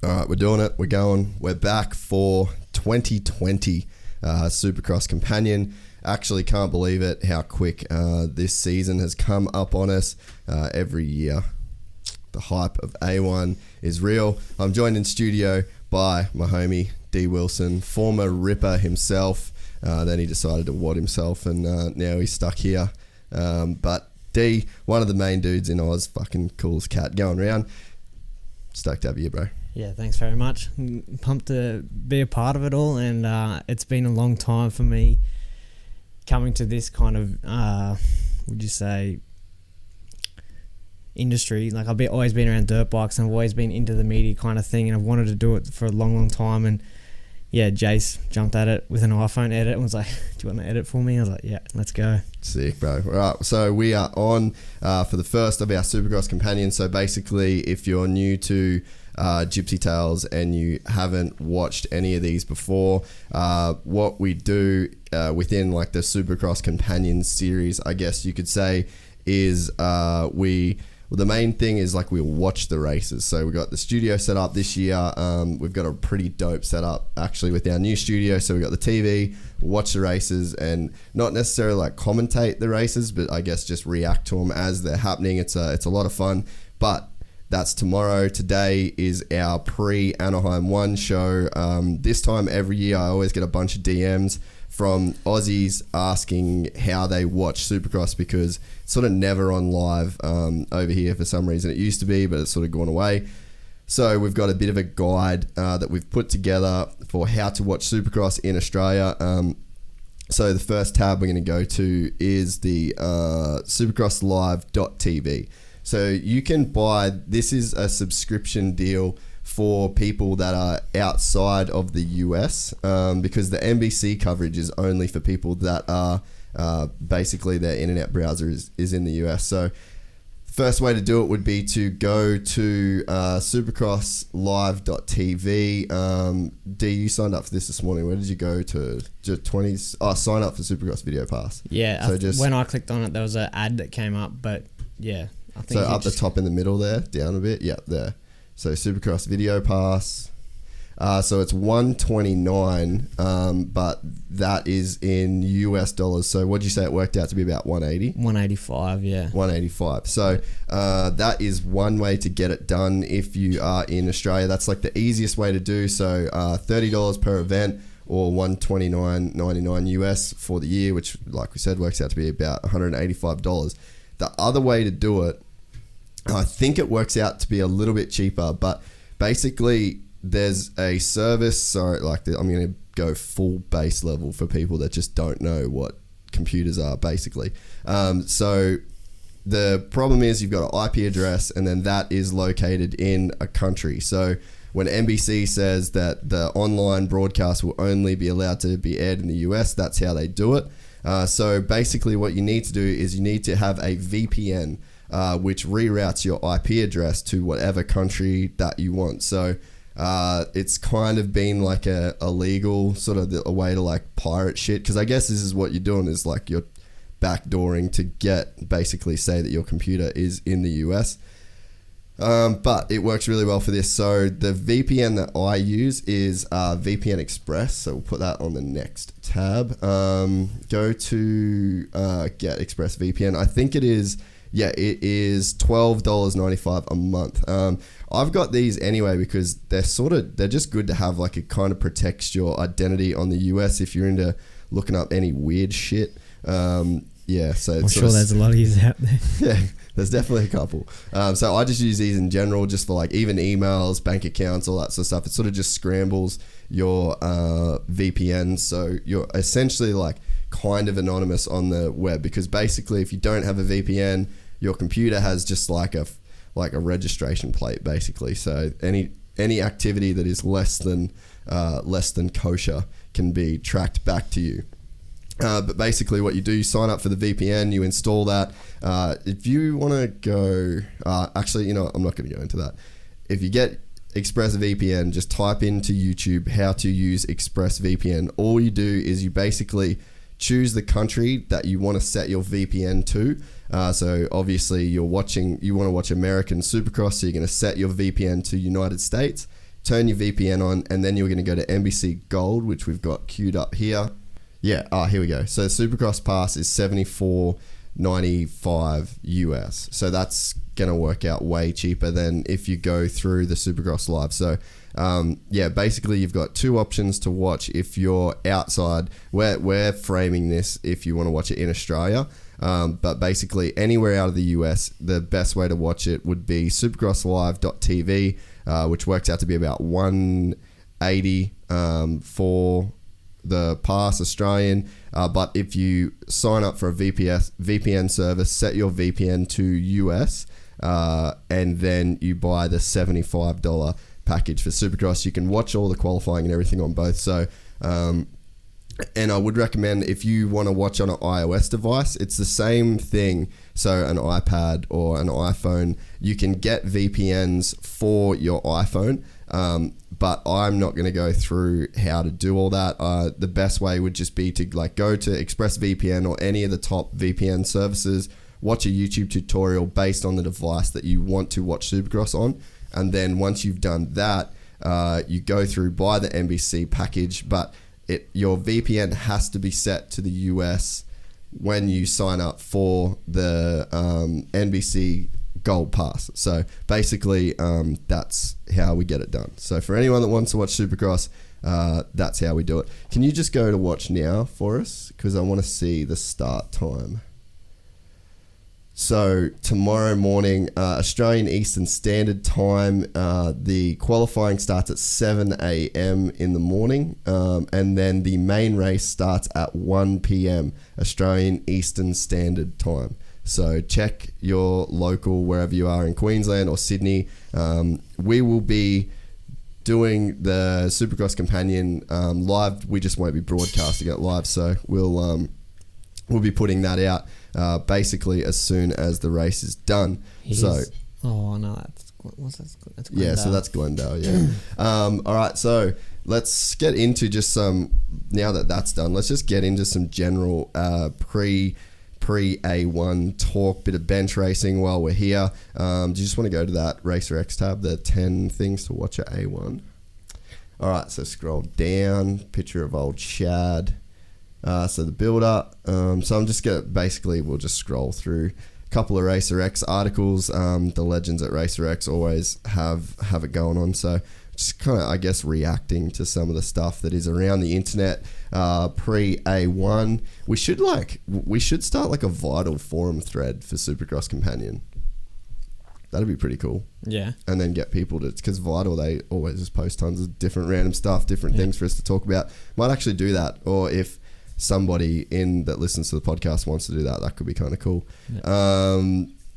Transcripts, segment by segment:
All right, we're doing it. We're going. We're back for 2020 Supercross Companion. Actually can't believe it how quick this season has come up on us every year. The hype of A1 is real. I'm joined in studio by my homie D Wilson, former Ripper himself. Then he decided to wad himself and now he's stuck here. But D, one of the main dudes in Oz, fucking cool as cat, going around. Stoked to have you, bro. Yeah, thanks very much. I'm pumped to be a part of it all, and it's been a long time for me coming to this kind of, would you say, industry. Like, I've always been around dirt bikes, and I've always been into the media kind of thing, and I've wanted to do it for a long, long time. And yeah, Jace jumped at it with an iPhone edit and was like, do you want to edit for me? I was like, yeah, let's go. Sick, bro. All right, so we are on for the first of our Supercross Companion. So basically, if you're new to Gypsy Tales and you haven't watched any of these before, what we do within like the Supercross Companion series, I guess you could say, is the main thing is like we'll watch the races. So we got the studio set up this year. We've got a pretty dope setup actually with our new studio. So we got the TV, watch the races, and not necessarily like commentate the races, but I guess just react to them as they're happening. It's a lot of fun. But that's tomorrow. Today is our pre-Anaheim 1 show. This time every year I always get a bunch of DMs from Aussies asking how they watch Supercross, because it's sort of never on live over here for some reason. It used to be, but it's sort of gone away. So we've got a bit of a guide that we've put together for how to watch Supercross in Australia. So the first tab we're going to go to is the supercrosslive.tv. So you can buy, this is a subscription deal for people that are outside of the US, because the NBC coverage is only for people that are basically their internet browser is in the US. So first way to do it would be to go to supercrosslive.tv. D, you signed up for this morning. Where did you go to? 20s? Oh, sign up for Supercross Video Pass. Yeah, so when I clicked on it, there was an ad that came up, but yeah. I think so up the top in the middle there, down a bit, yeah, there. So Supercross Video Pass. So it's $129, but that is in US dollars. So what'd you say it worked out to be, about 180? 185, yeah. 185. So that is one way to get it done if you are in Australia. That's like the easiest way to do. So $30 per event, or $129.99 US for the year, which, like we said, works out to be about $185. The other way to do it, I think it works out to be a little bit cheaper, but basically there's a service. So like I'm going to go full base level for people that just don't know what computers are, basically. So the problem is you've got an IP address, and then that is located in a country. So when NBC says that the online broadcast will only be allowed to be aired in the US, that's how they do it. So basically what you need to do is you need to have a VPN, which reroutes your IP address to whatever country that you want. So it's kind of been like a legal sort of a way to like pirate shit, because I guess this is what you're doing, is like you're backdooring to get, basically say that your computer is in the US. But it works really well for this. So the VPN that I use is VPN Express. So we'll put that on the next tab. Go to get Express VPN. I think it is, yeah, it is $12.95 a month. I've got these anyway because they're just good to have. Like, it kind of protects your identity on the US if you're into looking up any weird shit. Yeah, so I'm sure there's a lot of users out there. Yeah, there's definitely a couple. So I just use these in general, just for like even emails, bank accounts, all that sort of stuff. It sort of just scrambles your VPN, so you're essentially like kind of anonymous on the web, because basically if you don't have a VPN, your computer has just like a registration plate, basically. So any activity that is less than kosher can be tracked back to you. But basically what you do, you sign up for the VPN, you install that. If you want to go, actually, you know, I'm not going to go into that. If you get ExpressVPN, just type into YouTube how to use ExpressVPN. All you do is you basically choose the country that you want to set your VPN to. So obviously you want to watch American Supercross, so you're going to set your VPN to United States. turn your VPN on, and then you're going to go to NBC Gold, which we've got queued up here. Yeah, here we go. So Supercross Pass is $74.95 US. So that's going to work out way cheaper than if you go through the Supercross Live. So basically you've got two options to watch if you're outside. We're framing this if you want to watch it in Australia. But basically anywhere out of the US, the best way to watch it would be supercrosslive.tv, which works out to be about $180 for the pass Australian. But if you sign up for a VPN service, set your VPN to US, and then you buy the $75 package for Supercross, you can watch all the qualifying and everything on both. So, and I would recommend if you want to watch on an iOS device, it's the same thing. So an iPad or an iPhone, you can get VPNs for your iPhone. But I'm not going to go through how to do all that. The best way would just be to go to ExpressVPN or any of the top VPN services, watch a YouTube tutorial based on the device that you want to watch Supercross on. And then once you've done that, you go through, buy the NBC package, but your VPN has to be set to the US when you sign up for the NBC Gold Pass. So basically, that's how we get it done. So for anyone that wants to watch Supercross, that's how we do it. Can you just go to watch now for us? Because I want to see the start time. So tomorrow morning, Australian Eastern Standard Time, the qualifying starts at 7 a.m. in the morning, and then the main race starts at 1 p.m. Australian Eastern Standard Time. So check your local, wherever you are in Queensland or Sydney. We will be doing the Supercross Companion live. We just won't be broadcasting it live, so we'll be putting that out basically as soon as the race is done. Oh no, that's Glendale. Yeah, so that's Glendale. Yeah. All right, so let's get into just some. Now that that's done, let's just get into some general pre A1 talk, bit of bench racing while we're here. Do you just want to go to that Racer X tab, the 10 things to watch at A1? All right, so scroll down, picture of old Shad. So the build up. So I'm just going to, basically we'll just scroll through a couple of Racer X articles. The legends at Racer X always have it going on. So just kind of, I guess, reacting to some of the stuff that is around the internet pre A1. We should start like a Vital forum thread for Supercross Companion. That'd be pretty cool. Yeah. And then get people to, because Vital, they always just post tons of different random stuff, different things for us to talk about. Might actually do that. Or if somebody that listens to the podcast wants to do that, that could be kind of cool. Yeah.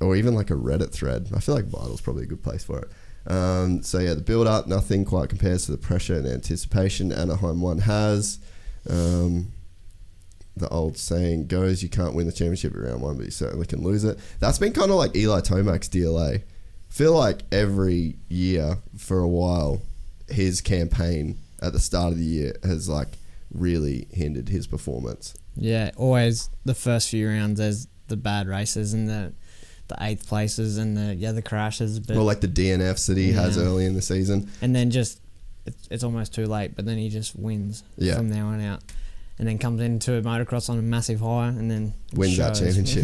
Or even like a Reddit thread. I feel like Vital's probably a good place for it. So yeah, the build up, nothing quite compares to the pressure and anticipation Anaheim 1 has. The old saying goes, you can't win the championship at round 1, but you certainly can lose it. That's been kind of like Eli Tomac's DLA. Feel like every year for a while, his campaign at the start of the year has like really hindered his performance. Yeah, always the first few rounds there's the bad races and the 8th places and the crashes. But like the DNFs that he has early in the season. And then just, it's almost too late, but then he just wins from there on out. And then comes into motocross on a massive high and then wins that championship,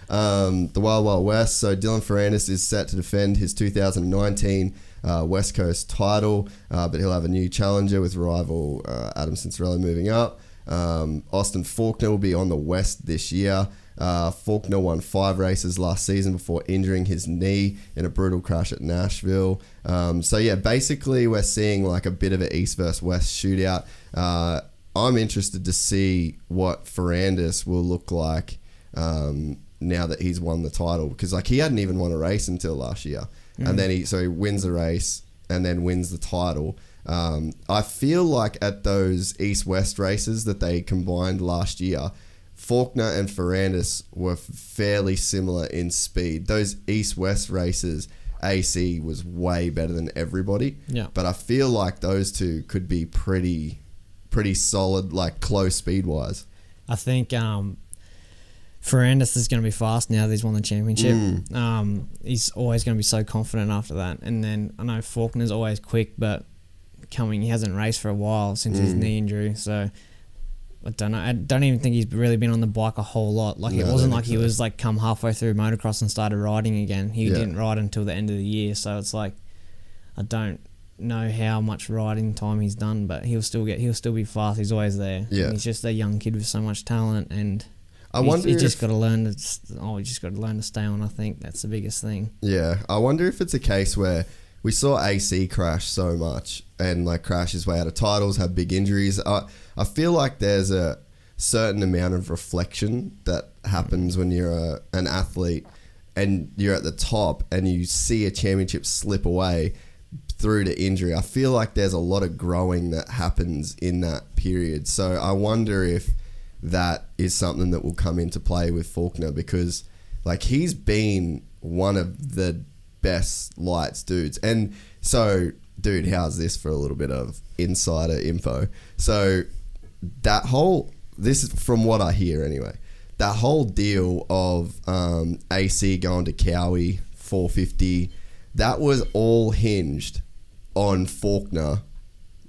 The Wild Wild West. So Dylan Ferrandis is set to defend his 2019 West Coast title, but he'll have a new challenger with rival Adam Cincerello moving up. Austin Faulkner will be on the West this year. Faulkner won 5 races last season before injuring his knee in a brutal crash at Nashville. So yeah, basically we're seeing like a bit of an East versus West shootout. I'm interested to see what Ferrandis will look like now that he's won the title, because like he hadn't even won a race until last year, and then he wins the race and then wins the title. I feel like at those East-West races that they combined last year, Faulkner and Ferrandis were fairly similar in speed. Those East-West races, AC was way better than everybody. Yeah. But I feel like those two could be pretty solid, like close speed-wise. I think Ferrandis is going to be fast now that he's won the championship. He's always going to be so confident after that. And then I know Faulkner's always quick, but he hasn't raced for a while since his knee injury. So I don't know. I don't even think he's really been on the bike a whole lot. Like, it wasn't like he was like come halfway through motocross and started riding again. He didn't ride until the end of the year. So it's like, I don't know how much riding time he's done, but he'll still be fast. He's always there. Yeah. And he's just a young kid with so much talent, and he's just got to learn to stay on. I think that's the biggest thing. Yeah, I wonder if it's a case where we saw AC crash so much and like crash his way out of titles, have big injuries. I feel like there's a certain amount of reflection that happens when you're an athlete and you're at the top and you see a championship slip away through to injury. I feel like there's a lot of growing that happens in that period. So I wonder if that is something that will come into play with Faulkner, because like he's been one of the best lights dudes. And so, dude, how's this for a little bit of insider info? So this is from what I hear anyway, that whole deal of AC going to Cowie 450, that was all hinged on Faulkner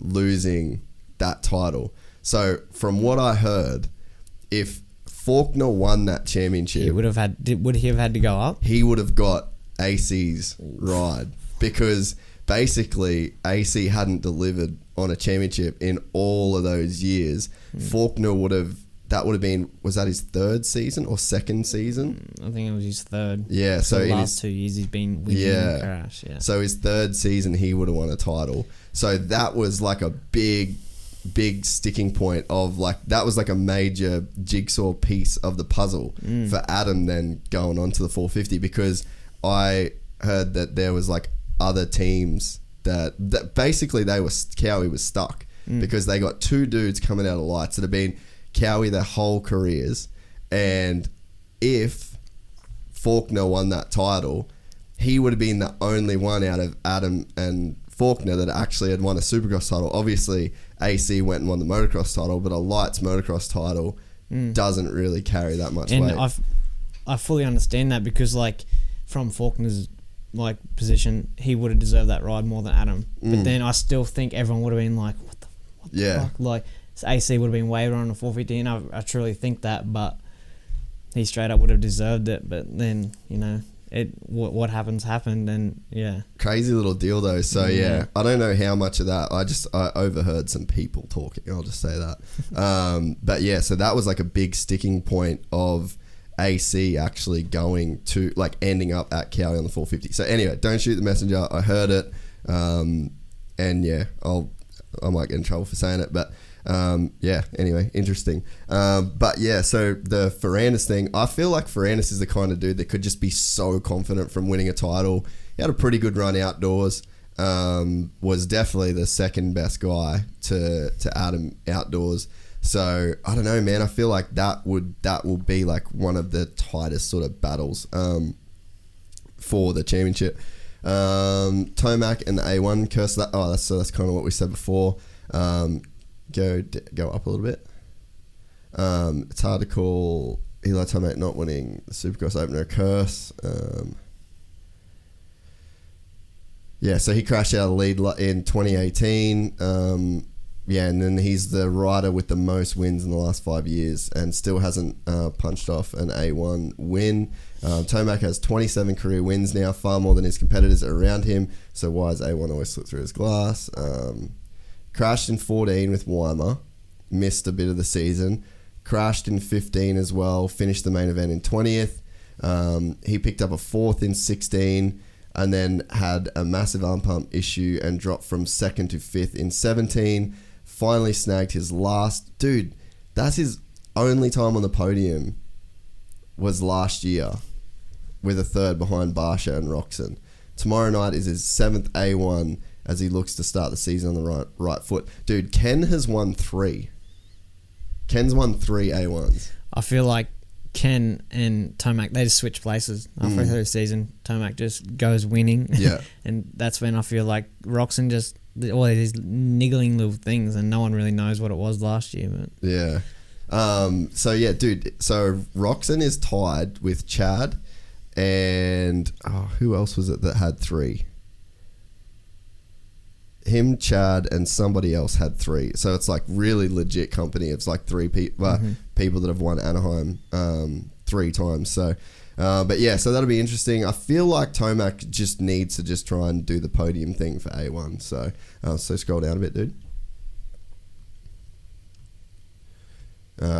losing that title. So from what I heard, if Faulkner won that championship, would he have had to go up? He would have got AC's ride, because basically AC hadn't delivered on a championship in all of those years. Faulkner would have been, was that his third season or second season? I think it was his third. Yeah, so the last 2 years he's been winning and crash. Yeah. So his third season he would have won a title. So that was like a big sticking point of like, that was like a major jigsaw piece of the puzzle for Adam then going on to the 450, because I heard that there was like other teams that basically Cowie was stuck because they got two dudes coming out of lights that have been Cowie their whole careers, and if Faulkner won that title, he would have been the only one out of Adam and Faulkner that actually had won a Supercross title. Obviously, AC went and won the motocross title, but a lights motocross title doesn't really carry that much weight. And I fully understand that, because like from Faulkner's like position, he would have deserved that ride more than Adam. But then I still think everyone would have been like, what the fuck? Like, AC would have been way on the 450, and I truly think that, but he straight up would have deserved it. But then, you know, what happened, and yeah. Crazy little deal though. So yeah, I don't know how much of that. I overheard some people talking. I'll just say that. But yeah, so that was like a big sticking point of AC actually going to like ending up at Cowie on the 450. So anyway, don't shoot the messenger. I heard it, and yeah, I might get in trouble for saying it, but. Yeah, anyway, interesting. But yeah, so the Ferrandis thing, I feel like Ferrandis is the kind of dude that could just be so confident from winning a title. He had a pretty good run outdoors, was definitely the second best guy to Adam outdoors. So I don't know, man, I feel like that will be like one of the tightest sort of battles for the championship. Tomac and the A1 curse that. Oh, that's kind of what we said before. Go up a little bit. It's hard to call Eli Tomac not winning the Supercross opener a curse. Yeah, so he crashed out of the lead in 2018. Yeah, and then he's the rider with the most wins in the last 5 years and still hasn't punched off an A1 win. Tomac has 27 career wins now, far more than his competitors around him. So why is A1 always slip through his glass? Crashed in 14 with Weimar, missed a bit of the season. Crashed in 15 as well, finished the main event in 20th. He picked up a 4th in 16 and then had a massive arm pump issue and dropped from 2nd to 5th in 17. Finally snagged his last... Dude, that's his only time on the podium was last year with a 3rd behind Barsha and Roxon. Tomorrow night is his 7th A1 as he looks to start the season on the right foot. Dude, Ken has won 3. Ken's won 3 A1s. I feel like Ken and Tomac, they just switch places halfway through the season. Tomac just goes winning. Yeah. And that's when I feel like Roxon just, all these niggling little things, and no one really knows what it was last year. But yeah. So yeah, dude. So Roxon is tied with Chad, and who else was it that had 3? Him, Chad, and somebody else had 3. So it's like really legit company. It's like 3 people, people that have won Anaheim 3 times. So, but yeah, so that'll be interesting. I feel like Tomac just needs to just try and do the podium thing for A1. So, so scroll down a bit, dude.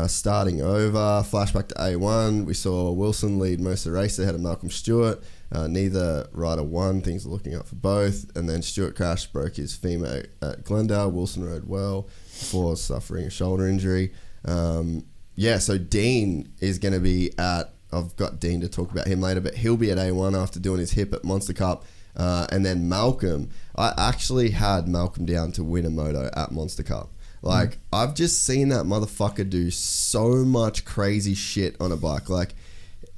Starting over, flashback to A1, we saw Wilson lead most of the race ahead of Malcolm Stewart. Neither rider won, things are looking up for both. And then Stewart crashed, broke his femur at Glendale. Wilson rode well before suffering a shoulder injury. So Dean is going to be at, I've got Dean to talk about him later, but he'll be at A1 after doing his hip at Monster Cup. And then Malcolm, I actually had Malcolm down to win a moto at Monster Cup. Like, I've just seen that motherfucker do so much crazy shit on a bike. Like,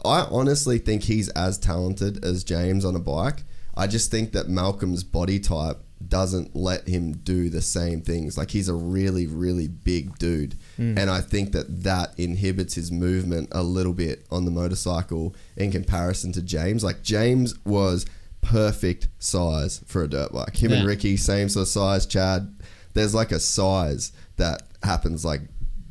I honestly think he's as talented as James on a bike. I just think that Malcolm's body type doesn't let him do the same things. Like, he's a really, really big dude. And I think that inhibits his movement a little bit on the motorcycle in comparison to James. Like, James was perfect size for a dirt bike. Him and Ricky, same sort of size. Chad, there's like a size that happens. Like,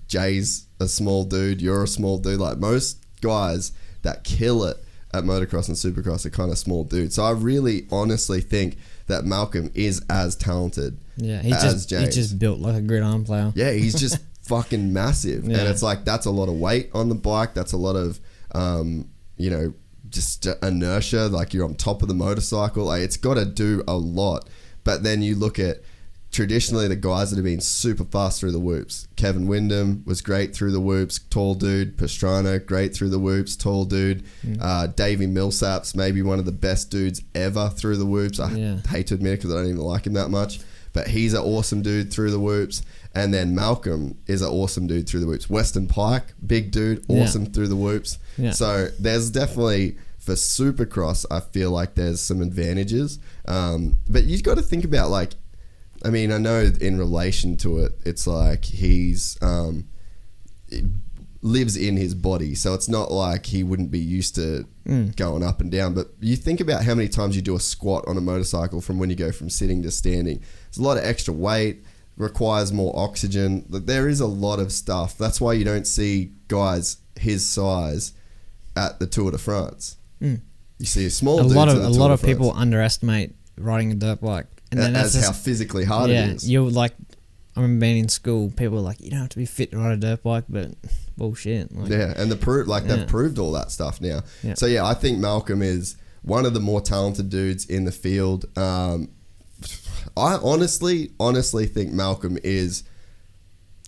Jay's a small dude, you're a small dude. Like, most guys that kill it at motocross and supercross are kind of small dudes. So I really honestly think that Malcolm is as talented as James. He's just built like a gridiron player. Yeah, he's just fucking massive. And it's like, that's a lot of weight on the bike. That's a lot of, just inertia. Like, you're on top of the motorcycle. Like, it's got to do a lot. But then you look at traditionally the guys that have been super fast through the whoops. Kevin Windham was great through the whoops, tall dude. Pastrana, great through the whoops, tall dude. Davey Millsap's maybe one of the best dudes ever through the whoops. I hate to admit it because I don't even like him that much, but he's an awesome dude through the whoops. And then Malcolm is an awesome dude through the whoops. Weston Pike, big dude, awesome through the whoops. So there's definitely, for Supercross, I feel like there's some advantages. But you've got to think about, like, I mean, I know in relation to it, it's like he's lives in his body, so it's not like he wouldn't be used to going up and down. But you think about how many times you do a squat on a motorcycle from when you go from sitting to standing. There's a lot of extra weight, requires more oxygen. There is a lot of stuff. That's why you don't see guys his size at the Tour de France. You see a small dudes at the Tour de France. A lot of people underestimate riding a dirt bike. And then that's how physically hard it is. You're like, I remember being in school, people were like, you don't have to be fit to ride a dirt bike, but bullshit. Like, and they've proved all that stuff now. So yeah, I think Malcolm is one of the more talented dudes in the field. I honestly think Malcolm is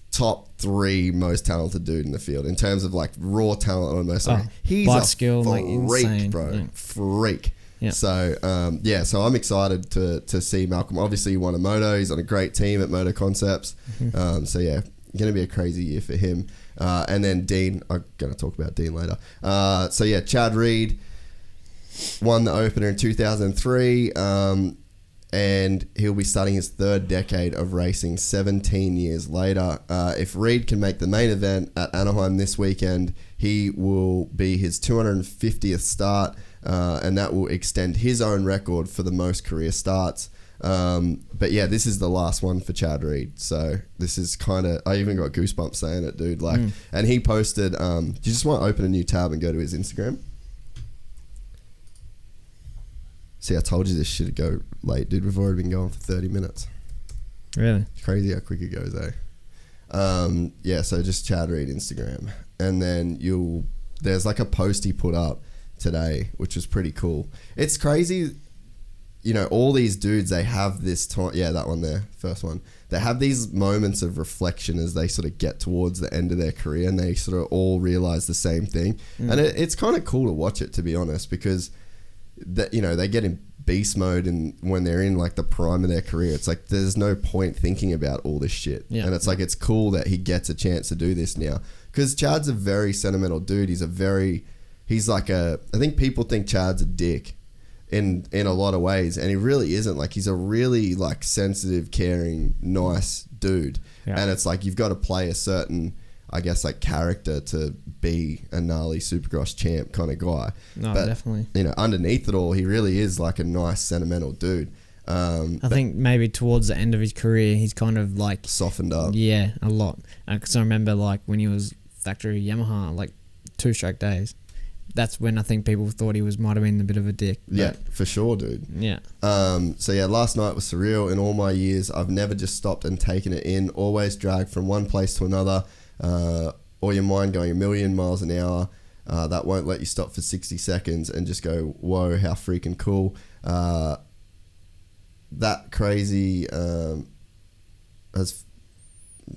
top 3 most talented dude in the field in terms of like raw talent on most. He's bike a skill, freak, like insane, bro. Freak. Yeah. So, so I'm excited to see Malcolm. Obviously, he won a moto. He's on a great team at Moto Concepts. So, yeah, going to be a crazy year for him. And then Dean, I'm going to talk about Dean later. Chad Reed won the opener in 2003. And he'll be starting his 3rd decade of racing 17 years later. If Reed can make the main event at Anaheim this weekend, he will be his 250th start. And that will extend his own record for the most career starts. But yeah, this is the last one for Chad Reed. So this is kind of, I even got goosebumps saying it, dude. Like, and he posted, do you just want to open a new tab and go to his Instagram? See, I told you this shit would go late, dude. We've already been going for 30 minutes. Really? Crazy how quick it goes, eh? So just Chad Reed Instagram. And then there's like a post he put up today, which was pretty cool. It's crazy, all these dudes, they have this time. Yeah, that one there, first one. They have these moments of reflection as they sort of get towards the end of their career, and they sort of all realize the same thing. And it's kind of cool to watch it, to be honest, because they get in beast mode, and when they're in like the prime of their career, it's like there's no point thinking about all this shit. And it's like, it's cool that he gets a chance to do this now, because Chad's a very sentimental dude. He's like I think people think Chad's a dick in a lot of ways, and he really isn't. Like, he's a really like sensitive, caring, nice dude. And it's like, you've got to play a certain, I guess, like character to be a gnarly Supercross champ kind of guy. No, but, definitely. You know, underneath it all, he really is like a nice, sentimental dude. I think maybe towards the end of his career, he's kind of like softened up. Yeah, a lot. Because I remember like when he was factory Yamaha, like 2-stroke days. That's when I think people thought he might have been a bit of a dick. Yeah, for sure, dude. Yeah. So yeah, last night was surreal. In all my years, I've never just stopped and taken it in. Always dragged from one place to another. Or your mind going a million miles an hour. That won't let you stop for 60 seconds and just go, whoa, how freaking cool. That crazy has...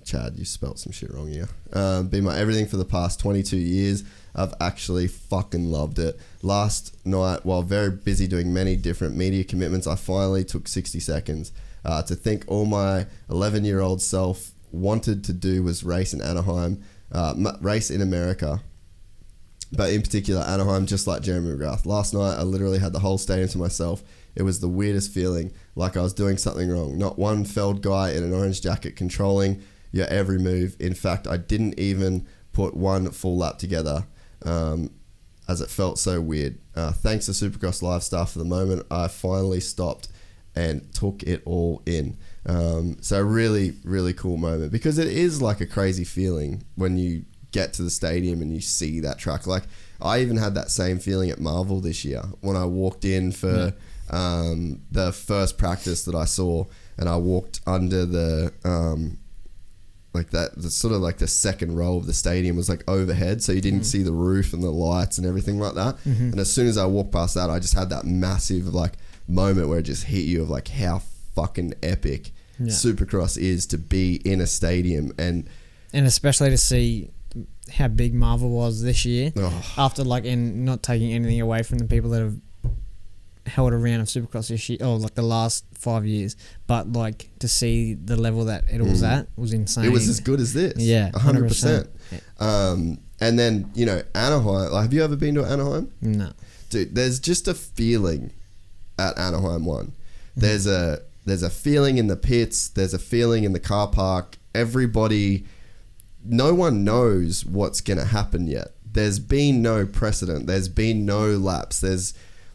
Chad, you spelt some shit wrong here. Been my everything for the past 22 years. I've actually fucking loved it. Last night, while very busy doing many different media commitments, I finally took 60 seconds to think all my 11-year-old self wanted to do was race in Anaheim, race in America. But in particular, Anaheim, just like Jeremy McGrath. Last night, I literally had the whole stadium to myself. It was the weirdest feeling, like I was doing something wrong. Not one felled guy in an orange jacket controlling your every move. In fact, I didn't even put one full lap together, as it felt so weird. Thanks to Supercross Live staff for the moment, I finally stopped and took it all in. So really, really cool moment, because it is like a crazy feeling when you get to the stadium and you see that track. Like, I even had that same feeling at Marvel this year when I walked in for the first practice that I saw, and I walked under the like that, the sort of like the second row of the stadium was like overhead, so you didn't see the roof and the lights and everything like that. And as soon as I walked past that, I just had that massive like moment where it just hit you of like how fucking epic Supercross is to be in a stadium, and especially to see how big Marvel was this year. After like, and not taking anything away from the people that have held a round of Supercross this year, or like the last 5 years, but like to see the level that it was at was insane. It was as good as this. Yeah, 100%. And then, you know, Anaheim, like, have you ever been to Anaheim? No. Dude, there's just a feeling at Anaheim 1. There's a feeling in the pits, there's a feeling in the car park. Everybody, no one knows what's going to happen yet. There's been no precedent. There's been no laps.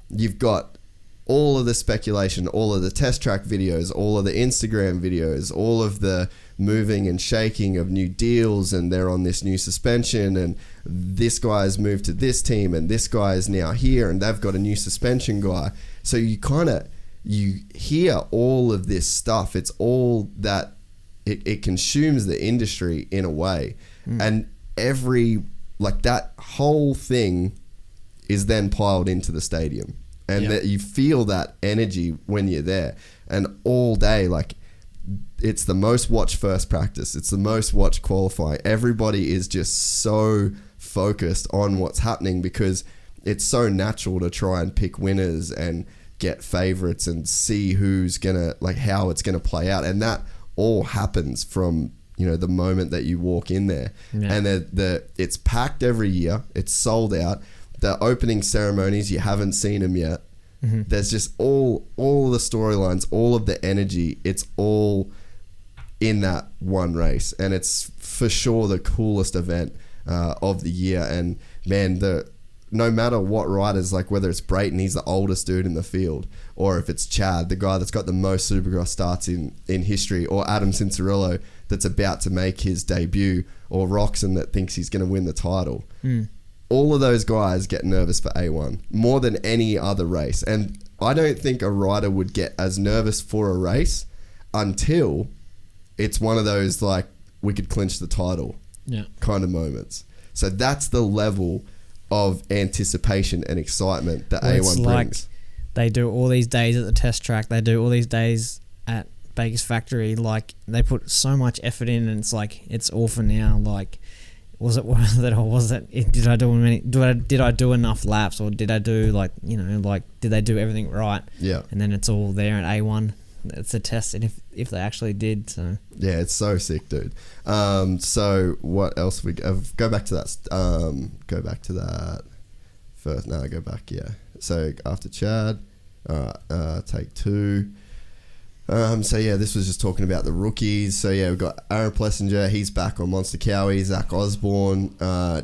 You've got all of the speculation, all of the test track videos, all of the Instagram videos, all of the moving and shaking of new deals, and they're on this new suspension, and this guy's moved to this team, and this guy is now here, and they've got a new suspension guy. So you hear all of this stuff. It's all that it consumes the industry in a way. And that whole thing is then piled into the stadium, and that you feel that energy when you're there. And all day, like, it's the most watched first practice, it's the most watched qualifying. Everybody is just so focused on what's happening, because it's so natural to try and pick winners and get favorites and see who's gonna, like, how it's gonna play out. And that all happens from, you know, the moment that you walk in there. And it's packed every year, it's sold out. The opening ceremonies, you haven't seen them yet. There's just all the storylines, all of the energy. It's all in that one race, and it's for sure the coolest event of the year. And man, no matter what riders, like whether it's Brayton, he's the oldest dude in the field, or if it's Chad, the guy that's got the most Supercross starts in history, or Adam Cincerillo that's about to make his debut, or Roxon that thinks he's going to win the title. All of those guys get nervous for A1 more than any other race. And I don't think a rider would get as nervous for a race until it's one of those, like, we could clinch the title kind of moments. So that's the level of anticipation and excitement that A1 brings. Like, they do all these days at the test track, they do all these days at Baker's factory. Like, they put so much effort in, and it's like, it's all for now. Like, was it worth it, or was it? Did I do enough laps, or did I do, like, you know, like, did they do everything right? Yeah. And then it's all there at A1. It's a test, and if they actually did. So yeah, it's so sick, dude. So what else go back to that? Go back to that first. No, go back. Yeah. So after Chad, take two. So yeah, this was just talking about the rookies. So yeah, we've got Aaron Plessinger, he's back on Monster Cowie, Zach Osborne,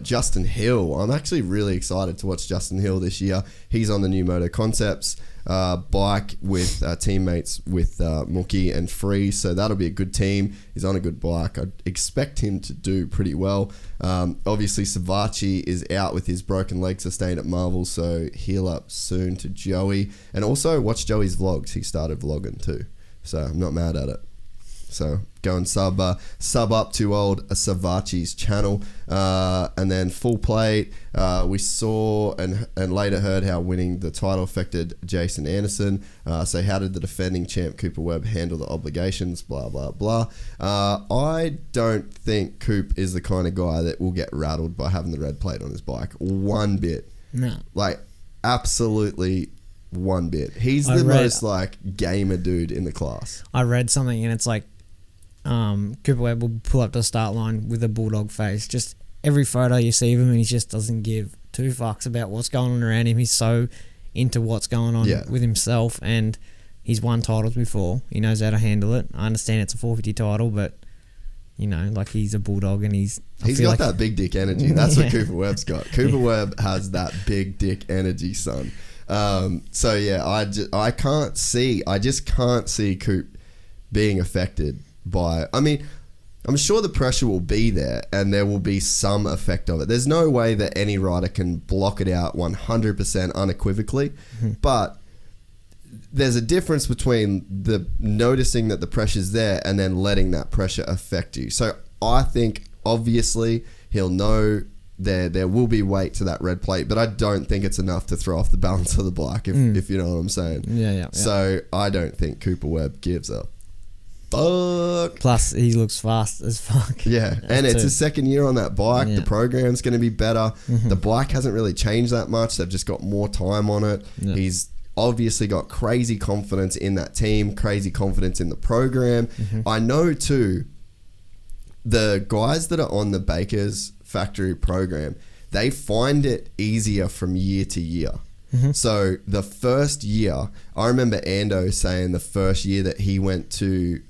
Justin Hill. I'm actually really excited to watch Justin Hill this year. He's on the new Moto Concepts bike with teammates with Mookie and Free, so that'll be a good team. He's on a good bike. I'd expect him to do pretty well. Obviously Savachi is out with his broken leg sustained at Marvel, so heal up soon to Joey. And also watch Joey's vlogs. He started vlogging too, so I'm not mad at it. So go and sub up to old Savachi's channel. And then Full Plate, we saw and later heard how winning the title affected Jason Anderson. So how did the defending champ Cooper Webb handle the obligations? Blah, blah, blah. I don't think Coop is the kind of guy that will get rattled by having the red plate on his bike. One bit. No. Like, absolutely one bit. He's the most, like, gamer dude in the class. I read something and it's like, Cooper Webb will pull up to the start line with a bulldog face. Just every photo you see of him, and he just doesn't give two fucks about what's going on around him. He's so into what's going on with himself, and he's won titles before. He knows how to handle it. I understand it's a 450 title, but you know, like, he's a bulldog, and he's got like that big dick energy. That's what Cooper Webb's got. Cooper Webb has that big dick energy, son. So yeah, I just can't see Coop being affected by, I mean, I'm sure the pressure will be there and there will be some effect of it. There's no way that any rider can block it out 100% unequivocally, but there's a difference between the noticing that the pressure's there and then letting that pressure affect you. So I think obviously he'll know there will be weight to that red plate, but I don't think it's enough to throw off the balance of the bike, if you know what I'm saying. Yeah. So I don't think Cooper Webb gives up. Fuck. Plus, he looks fast as fuck. Yeah, and it's his second year on that bike. The program's going to be better. The bike hasn't really changed that much. They've just got more time on it. He's obviously got crazy confidence in that team, crazy confidence in the program. I know too, the guys that are on the Baker's factory program, they find it easier from year to year. So the first year, I remember Ando saying the first year that he went to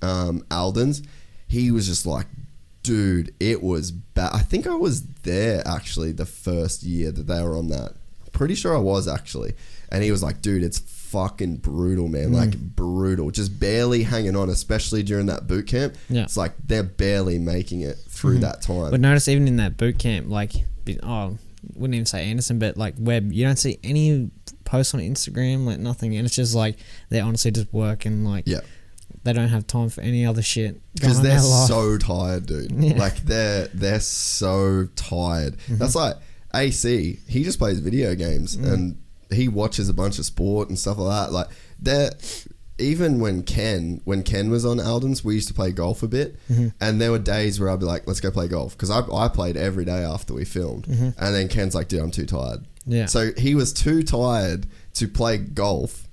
Alden's, he was just like, dude, it was bad. I think I was there actually the first year that they were on that. Pretty sure I was actually. And he was like, dude, it's fucking brutal, man. Like, brutal. Just barely hanging on, especially during that boot camp. It's like they're barely making it through that time. But notice even in that boot camp, like, wouldn't even say Anderson, but like Webb, you don't see any posts on Instagram, like nothing, and it's just like they honestly just work and like they don't have time for any other shit because they're so tired, dude. Like they're so tired. That's like AC. He just plays video games and he watches a bunch of sport and stuff like that. Like they're. Even when Ken was on Alden's, we used to play golf a bit, and there were days where I'd be like, let's go play golf, because I played every day after we filmed, and then Ken's like, dude, I'm too tired. So he was too tired to play golf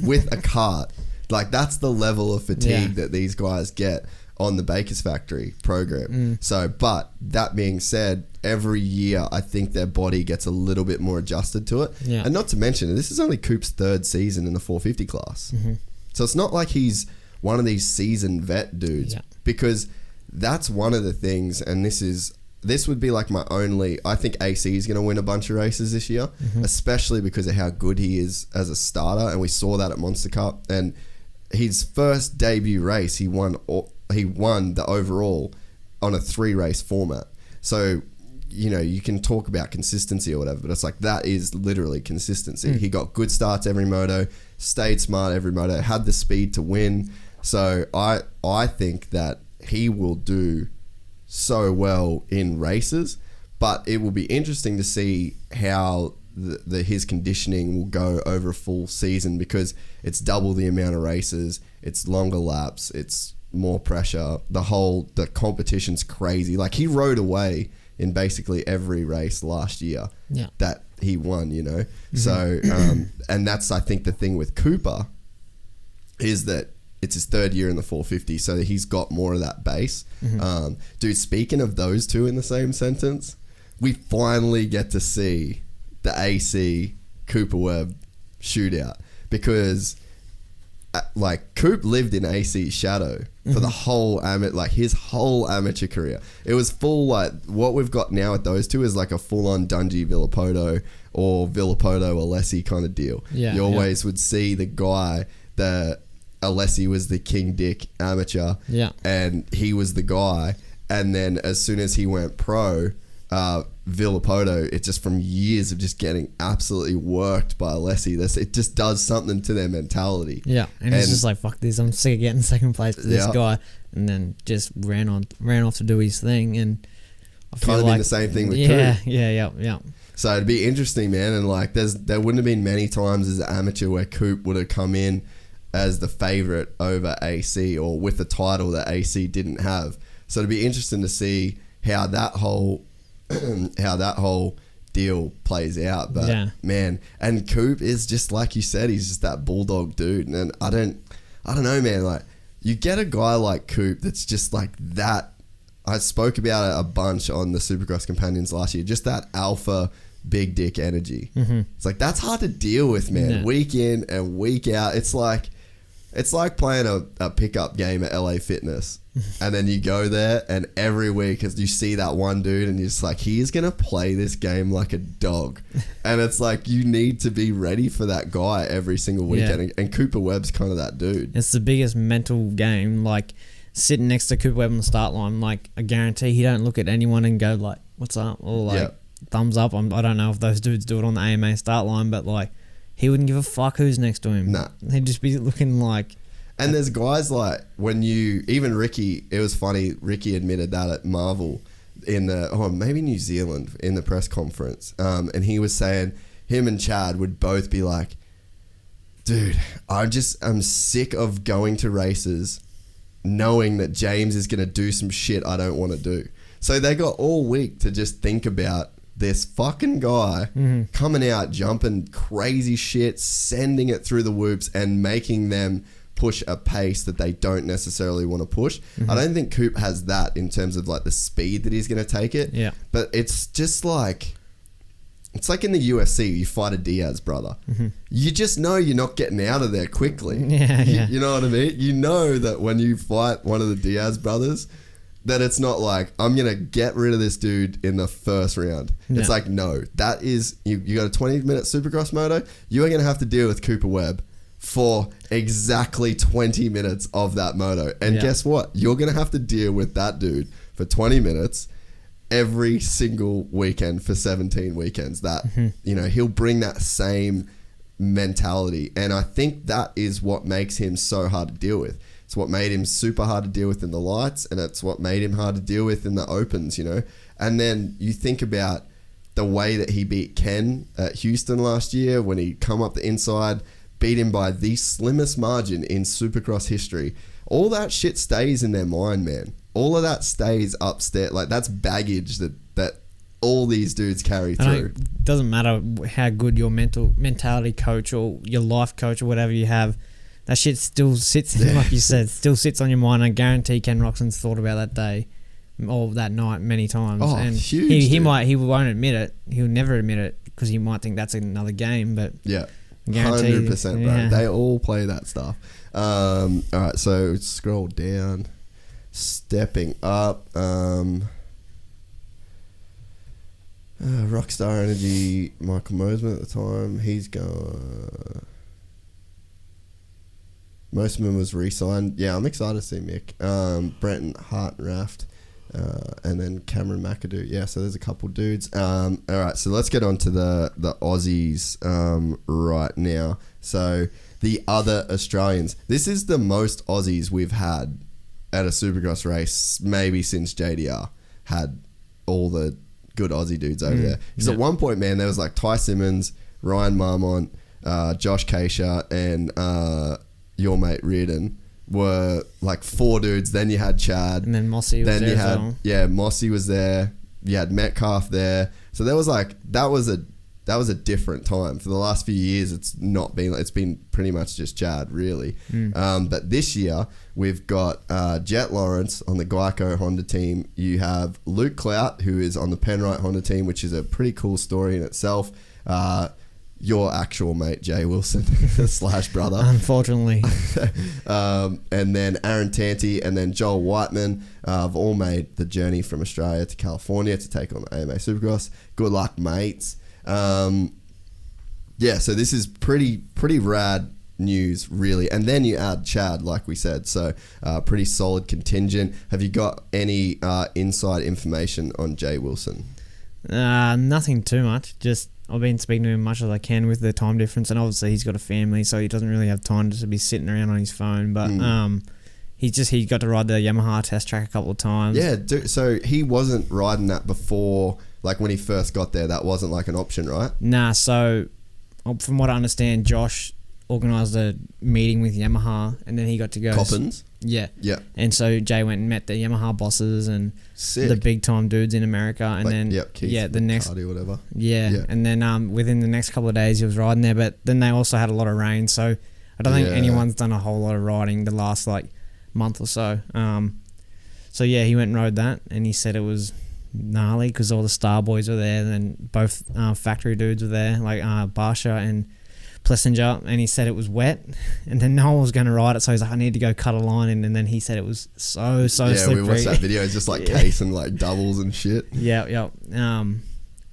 with a cart. Like, that's the level of fatigue that these guys get on the Baker's Factory program. So, but that being said, every year I think their body gets a little bit more adjusted to it. And not to mention, this is only Coop's third season in the 450 class. So it's not like he's one of these seasoned vet dudes, because that's one of the things, and this would be like my only, I think AC is going to win a bunch of races this year, especially because of how good he is as a starter, and we saw that at Monster Cup. And his first debut race, he won the overall on a 3-race format. So, you know, you can talk about consistency or whatever, but it's like, that is literally consistency. He got good starts every moto, stayed smart every moto, had the speed to win. So I think that he will do so well in races, but it will be interesting to see how his conditioning will go over a full season, because it's double the amount of races, it's longer laps, it's more pressure, the competition's crazy. Like, he rode away in basically every race last year that he won, you know. So and that's, I think, the thing with Cooper is that it's his third year in the 450, so he's got more of that base. Dude, speaking of those two in the same sentence, we finally get to see the AC Cooper Webb shootout, because like Coop lived in AC's shadow for the whole his whole amateur career. It was full, like what we've got now with those two is like a full on Dungey Villopoto or Villopoto Alessi kind of deal. Yeah, you always would see the guy that Alessi was the King Dick amateur, and he was the guy. And then as soon as he went pro, Villopoto, it's just from years of just getting absolutely worked by Alessi. It just does something to their mentality. Yeah, and it's just like, fuck this, I'm sick of getting second place to this guy, and then just ran off to do his thing. And I feel kind of like been the same thing with Coop. Yeah. So it'd be interesting, man. And like, there wouldn't have been many times as an amateur where Coop would have come in as the favourite over AC or with the title that AC didn't have. So it'd be interesting to see how that whole deal plays out. But man, and Coop is just like you said, he's just that bulldog dude. And I don't know, man. Like, you get a guy like Coop that's just like that. I spoke about it a bunch on the Supercross Companions last year. Just that alpha big dick energy. It's like, that's hard to deal with, man. Week in and week out. It's like playing a pickup game at LA Fitness. And then you go there and every week as you see that one dude and you're just like, he is going to play this game like a dog. And it's like, you need to be ready for that guy every single weekend. And Cooper Webb's kind of that dude. It's the biggest mental game. Like, sitting next to Cooper Webb on the start line, like, I guarantee he don't look at anyone and go like, what's up? Or like, thumbs up. I don't know if those dudes do it on the AMA start line, but like, he wouldn't give a fuck who's next to him. Nah. He'd just be looking like... And there's guys like, even Ricky, it was funny, Ricky admitted that at Marvel maybe New Zealand in the press conference. And he was saying him and Chad would both be like, dude, I'm sick of going to races knowing that James is going to do some shit I don't want to do. So they got all week to just think about this fucking guy coming out, jumping crazy shit, sending it through the whoops and making them push a pace that they don't necessarily want to push. I don't think Coop has that in terms of like the speed that he's going to take it. Yeah. But it's just like, it's like in the UFC, you fight a Diaz brother. You just know you're not getting out of there quickly. You know what I mean? You know that when you fight one of the Diaz brothers, that it's not like, I'm going to get rid of this dude in the first round. It's like, no, that is, you got a 20-minute Supercross moto, you are going to have to deal with Cooper Webb for exactly 20 minutes of that moto. And guess what? You're going to have to deal with that dude for 20 minutes every single weekend for 17 weekends. That, he'll bring that same mentality. And I think that is what makes him so hard to deal with. It's what made him super hard to deal with in the lights, and it's what made him hard to deal with in the opens, And then you think about the way that he beat Ken at Houston last year when he come up the inside, beat him by the slimmest margin in Supercross history. All that shit stays in their mind, man. All of that stays upstairs. Like, that's baggage that all these dudes carry through. It doesn't matter how good your mentality coach or your life coach or whatever you have, that shit still sits, like you said, still sits on your mind. I guarantee Ken Roxon's thought about that day or that night many times. Oh, and huge. He won't admit it. He'll never admit it because he might think that's another game, but... Yeah. 100%, bro. They all play that stuff. All right, so scroll down. Stepping up. Rockstar Energy, Michael Mosman at the time. He's gone. Mosman was re-signed. Yeah, I'm excited to see Mick. Brenton Hartraft. And then Cameron McAdoo. Yeah, so there's a couple dudes. All right, so let's get on to the Aussies right now. So the other Australians. This is the most Aussies we've had at a Supercross race maybe since JDR had all the good Aussie dudes over there. Because at one point, man, there was like Ty Simmons, Ryan Marmont, Josh Keisha, and your mate Reardon were like 4 dudes. Then you had Chad, and then Mossy was there as well. Mossy was there. You had Metcalf there. So there was like that was a different time. For the last few years, it's been pretty much just Chad, really. But this year we've got Jet Lawrence on the Geico Honda team. You have Luke Clout, who is on the Penrite Honda team, which is a pretty cool story in itself. your actual mate Jay Wilson / brother. Unfortunately. And then Aaron Tanti and then Joel Whiteman have all made the journey from Australia to California to take on the AMA Supercross. Good luck, mates. So this is pretty rad news, really. And then you add Chad, like we said, so pretty solid contingent. Have you got any inside information on Jay Wilson? Nothing too much. Just I've been speaking to him much as I can with the time difference, and obviously he's got a family, so he doesn't really have time to be sitting around on his phone. But he got to ride the Yamaha test track a couple of times. Yeah, so he wasn't riding that before, like when he first got there. That wasn't like an option, right? Nah. So from what I understand, Josh organised a meeting with Yamaha, and then he got to go. Coppins? Yeah. Yeah. And so Jay went and met the Yamaha bosses and Sick. the big time dudes in America, and Keith, the next Cardi, whatever. Yeah, and then within the next couple of days he was riding there, but then they also had a lot of rain, so I don't think anyone's done a whole lot of riding the last like month or so. So yeah, he went and rode that, and he said it was gnarly because all the star boys were there, and then both factory dudes were there, like Barsha and Plessinger, and he said it was wet, and then no one was going to ride it, so he's like, I need to go cut a line in, and then he said it was so slippery. Yeah, we watched that video. It's just like case and like doubles and shit. Yeah.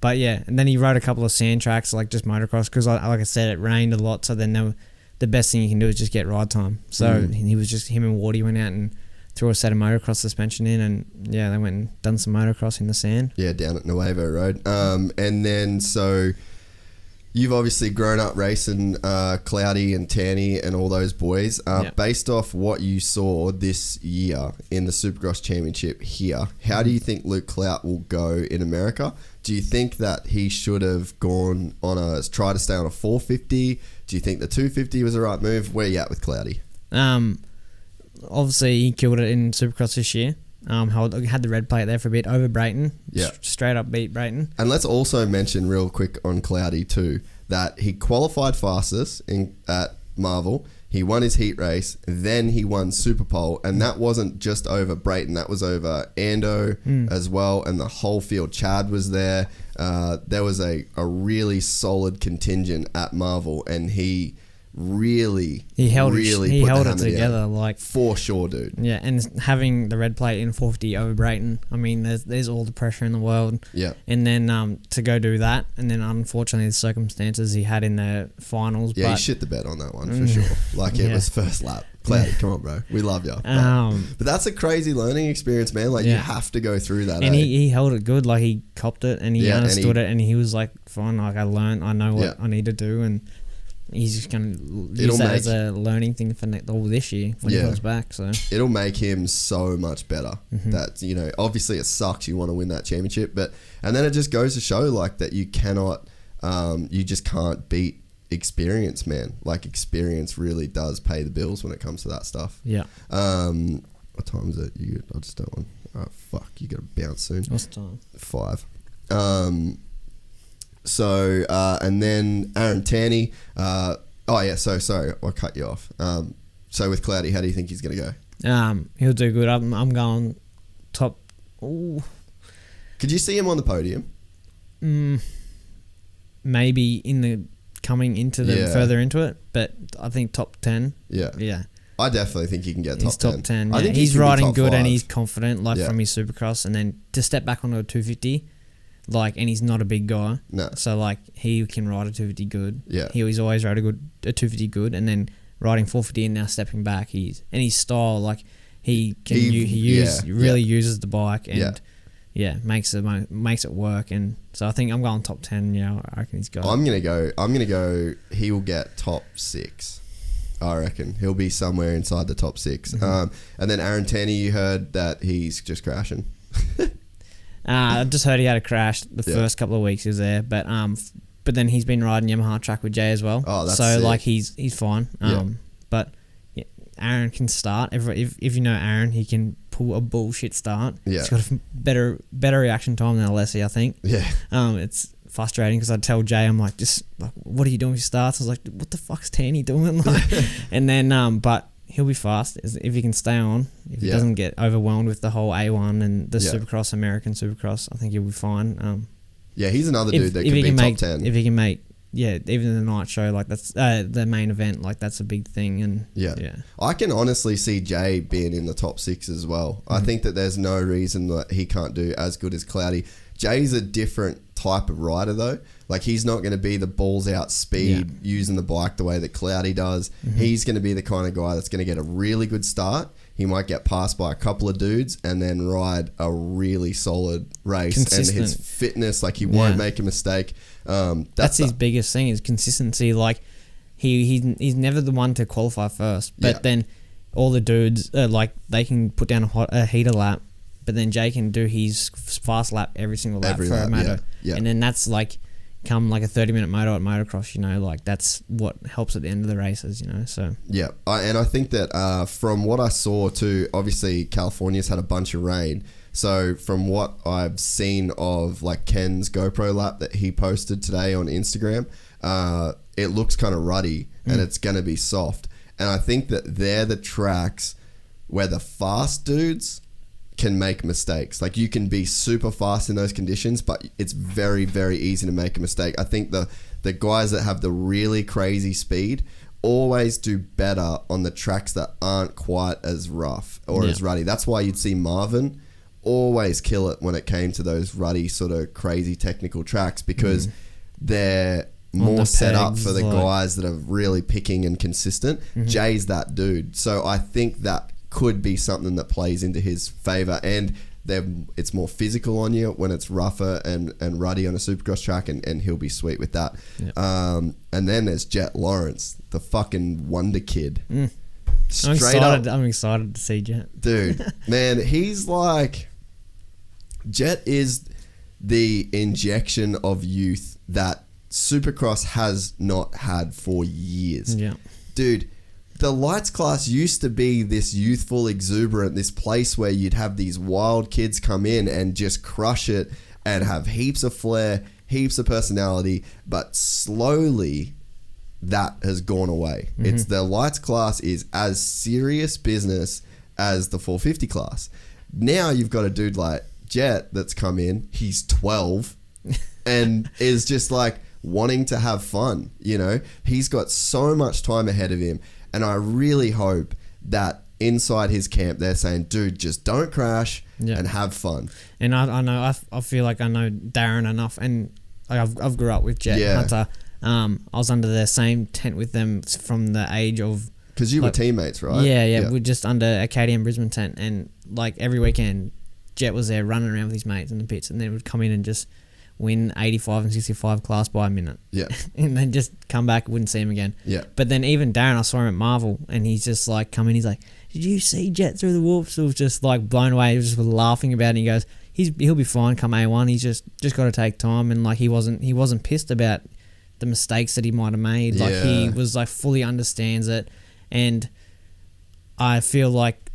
But yeah, and then he rode a couple of sand tracks, like just motocross, because like I said, it rained a lot, so then the best thing you can do is just get ride time. So he was just, him and Wardy went out and threw a set of motocross suspension in, and yeah, they went and done some motocross in the sand. Yeah, down at Nuevo Road. And then so you've obviously grown up racing Cloudy and Tanny and all those boys. Based off what you saw this year in the Supercross Championship here, how do you think Luke Clout will go in America? Do you think that he should have gone on try to stay on a 450? Do you think the 250 was the right move? Where are you at with Cloudy? Obviously he killed it in Supercross this year. Had the red plate there for a bit over Brayton. Yeah. Straight up beat Brayton. And let's also mention real quick on Cloudy too, that he qualified fastest at Marvel. He won his heat race, then he won Super Pole, and that wasn't just over Brayton, that was over Ando as well, and the whole field. Chad was there. There was a really solid contingent at Marvel, and he held it together, like for sure, dude. Yeah, and having the red plate in 450 over Brayton, I mean, there's all the pressure in the world. Yeah, and then to go do that, and then unfortunately the circumstances he had in the finals. Yeah, he shit the bed on that one for sure. Like it was first lap. Cloudy, come on, bro. We love you. But that's a crazy learning experience, man. Like you have to go through that. And he held it good. Like he copped it and he understood it, and he was like, fine. Like I know what I need to do, and he's just going to use that as a learning thing for all this year when he comes back. So it'll make him so much better. That, you know, obviously it sucks. You want to win that championship, and then it just goes to show like that you cannot, you just can't beat experience, man. Like experience really does pay the bills when it comes to that stuff. Yeah. What time is it? I just don't want. Oh fuck! You got to bounce soon. What's the time? 5. So, and then Aaron Tanny. So sorry, I cut you off. So with Cloudy, how do you think he's going to go? He'll do good. I'm going top. Ooh. Could you see him on the podium? Maybe in the coming into the further into it, but I think top 10. Yeah. I definitely think he can get top 10. Top 10. Yeah. I think he's riding good 5. And he's confident, like from his Supercross, and then to step back onto a 250. Like, and he's not a big guy. No. So, like, he can ride a 250 good. Yeah. He's always rode a 250 good, and then riding 450 and now stepping back, his style, like, he really uses the bike and makes it work. And so I think I'm going top 10. I reckon he's got. I'm gonna go. He will get top 6. I reckon he'll be somewhere inside the top 6. And then Aaron Tanny, you heard that he's just crashing. I just heard he had a crash the first couple of weeks he was there, but then he's been riding Yamaha track with Jay as well. Oh, that's so sick. Like he's fine. But Aaron can start. If you know Aaron, he can pull a bullshit start. Yeah, he's got a better reaction time than Alessi, I think. Yeah. It's frustrating because I tell Jay, I'm like, just like, what are you doing with your starts? I was like, what the fuck's Tanny doing? Like, and then but he'll be fast if he can stay on. If he doesn't get overwhelmed with the whole A1 and the Supercross, American Supercross, I think he'll be fine. He's another dude that could be top 10. If he can make even the night show, like that's the main event, like that's a big thing. And yeah. I can honestly see Jay being in the top 6 as well. I think that there's no reason that he can't do as good as Cloudy. Jay's a different type of rider though. Like he's not going to be the balls out speed using the bike the way that Cloudy does. He's going to be the kind of guy that's going to get a really good start. He might get passed by a couple of dudes and then ride a really solid race. Consistent. And his fitness, like he won't make a mistake. That's his biggest thing is consistency. Like he's never the one to qualify first, but then all the dudes like they can put down a heater lap, but then Jay can do his fast lap every single lap for a moto, and then that's like come like a 30-minute moto at motocross, you know, like that's what helps at the end of the races, you know. So and I think that from what I saw too, obviously California's had a bunch of rain. So from what I've seen of like Ken's GoPro lap that he posted today on Instagram, it looks kind of ruddy and it's going to be soft. And I think that they're the tracks where the fast dudes can make mistakes. Like you can be super fast in those conditions, but it's very, very easy to make a mistake. I think the guys that have the really crazy speed always do better on the tracks that aren't quite as rough or as ruddy. That's why you'd see Marvin always kill it when it came to those ruddy sort of crazy technical tracks because they're more set up for the guys that are really picking and consistent. Jay's that dude. So I think that could be something that plays into his favor, and it's more physical on you when it's rougher and ruddy on a Supercross track, and he'll be sweet with that. And then there's Jet Lawrence, the fucking wonder kid. I'm excited to see Jet. Dude, man, he's like... Jet is the injection of youth that Supercross has not had for years. Yeah. Dude, the lights class used to be this youthful, exuberant, this place where you'd have these wild kids come in and just crush it and have heaps of flair, heaps of personality, but slowly that has gone away. It's the lights class is as serious business as the 450 class. Now you've got a dude like Jet that's come in, he's 12 and is just like wanting to have fun, you know. He's got so much time ahead of him, and I really hope that inside his camp they're saying, dude, just don't crash and have fun. And I know I feel like I know Darren enough, and I've grew up with Jet Hunter. I was under the same tent with them from the age of, because you were teammates, right? Yeah, we're just under a KTM Brisbane tent, and like every weekend Jet was there running around with his mates in the pits, and then would come in and just win 85 and 65 class by a minute. Yeah. And then just come back, wouldn't see him again. Yeah. But then even Darren, I saw him at Marvel, and he's just like come in, he's like, did you see Jet through the whoops? It was just like blown away. He was just laughing about it. And he goes, he'll be fine come A1. He's just got to take time. And like he wasn't pissed about the mistakes that he might have made. Like he was like fully understands it. And I feel like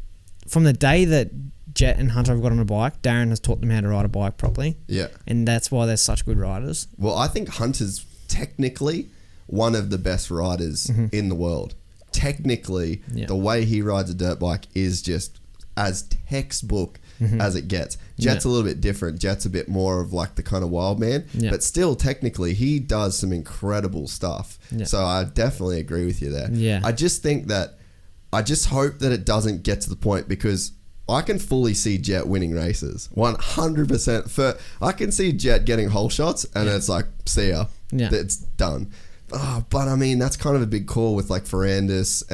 from the day that Jet and Hunter have got on a bike, Darren has taught them how to ride a bike properly. Yeah. And that's why they're such good riders. Well, I think Hunter's technically one of the best riders in the world. Technically, the way he rides a dirt bike is just as textbook as it gets. Jet's a little bit different. Jet's a bit more of like the kind of wild man. Yeah. But still, technically, he does some incredible stuff. Yeah. So I definitely agree with you there. Yeah. I just think that... I just hope that it doesn't get to the point, because I can fully see Jet winning races 100%. I can see Jet getting whole shots and it's like, see ya, it's done. But I mean, that's kind of a big call with like Ferrandis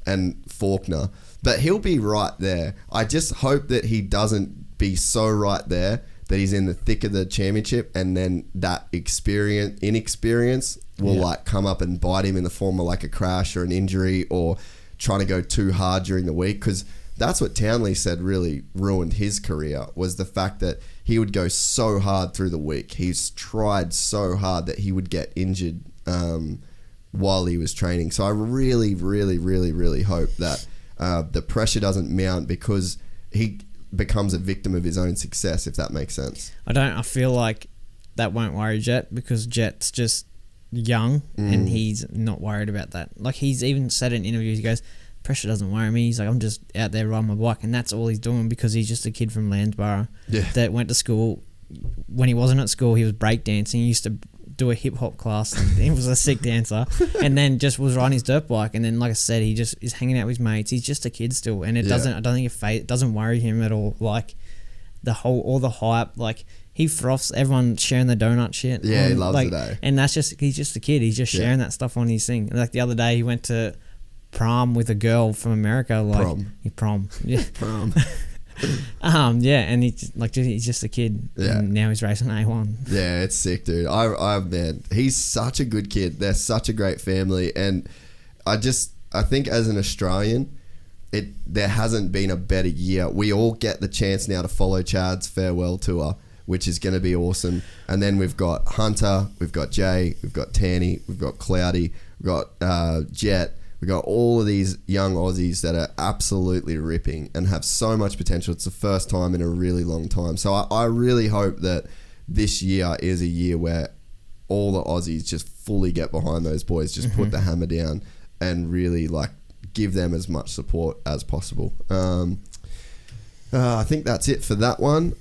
and Faulkner, but he'll be right there. I just hope that he doesn't be so right there that he's in the thick of the championship, and then that inexperience will like come up and bite him in the form of like a crash or an injury, or trying to go too hard during the week. Because that's what Townley said really ruined his career, was the fact that he would go so hard through the week. He's tried so hard that he would get injured while he was training. So I really, really, really, really hope that the pressure doesn't mount, because he becomes a victim of his own success, if that makes sense. I feel like that won't worry Jet, because Jet's just young and he's not worried about that. Like he's even said in interviews, he goes, pressure doesn't worry me. He's like, I'm just out there riding my bike, and that's all he's doing, because he's just a kid from Landsborough that went to school. When he wasn't at school, he was breakdancing. He used to do a hip hop class. And he was a sick dancer, and then just was riding his dirt bike. And then, like I said, he just is hanging out with his mates. He's just a kid still, and it doesn't. I don't think it doesn't worry him at all. Like all the hype, like. He froths everyone sharing the donut shit. Yeah, he loves it, eh? And he's just a kid. He's just sharing that stuff on his thing. Like the other day, he went to prom with a girl from America. Like prom. Yeah. Prom. Yeah, and he's just a kid. Yeah. And now he's racing A1. Yeah, it's sick, dude. Man, he's such a good kid. They're such a great family, and I think as an Australian, there hasn't been a better year. We all get the chance now to follow Chad's farewell tour, which is going to be awesome. And then we've got Hunter, we've got Jay, we've got Tanny, we've got Cloudy, we've got Jet. We've got all of these young Aussies that are absolutely ripping and have so much potential. It's the first time in a really long time. So I really hope that this year is a year where all the Aussies just fully get behind those boys, just put the hammer down and really like give them as much support as possible. I think that's it for that one.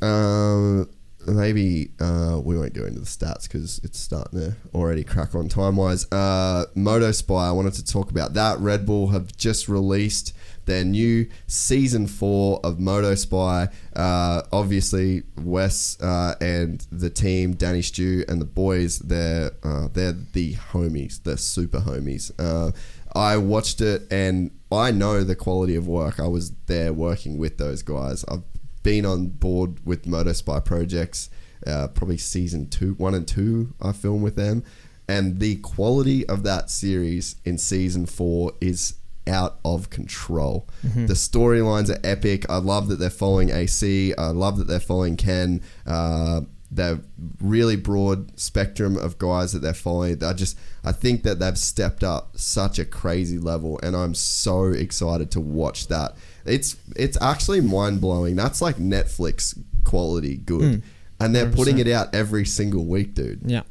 Maybe we won't go into the stats because it's starting to already crack on time-wise. Moto Spy, I wanted to talk about that. Red Bull have just released their new Season 4 of Moto Spy. Obviously, Wes and the team, Danny Stew and the boys, they're the homies. They're super homies. I watched it and I know the quality of work. I was there working with those guys. I've been on board with Moto Spy projects, probably Season 1 and 2 I filmed with them, and the quality of that series in Season 4 is out of control. The storylines are epic. I love that they're following AC. I love that they're following Ken. They're really broad spectrum of guys that they're following. I think that they've stepped up such a crazy level, and I'm so excited to watch that. It's actually mind-blowing. That's like Netflix quality good. And they're 100%. Putting it out every single week, dude. Yeah.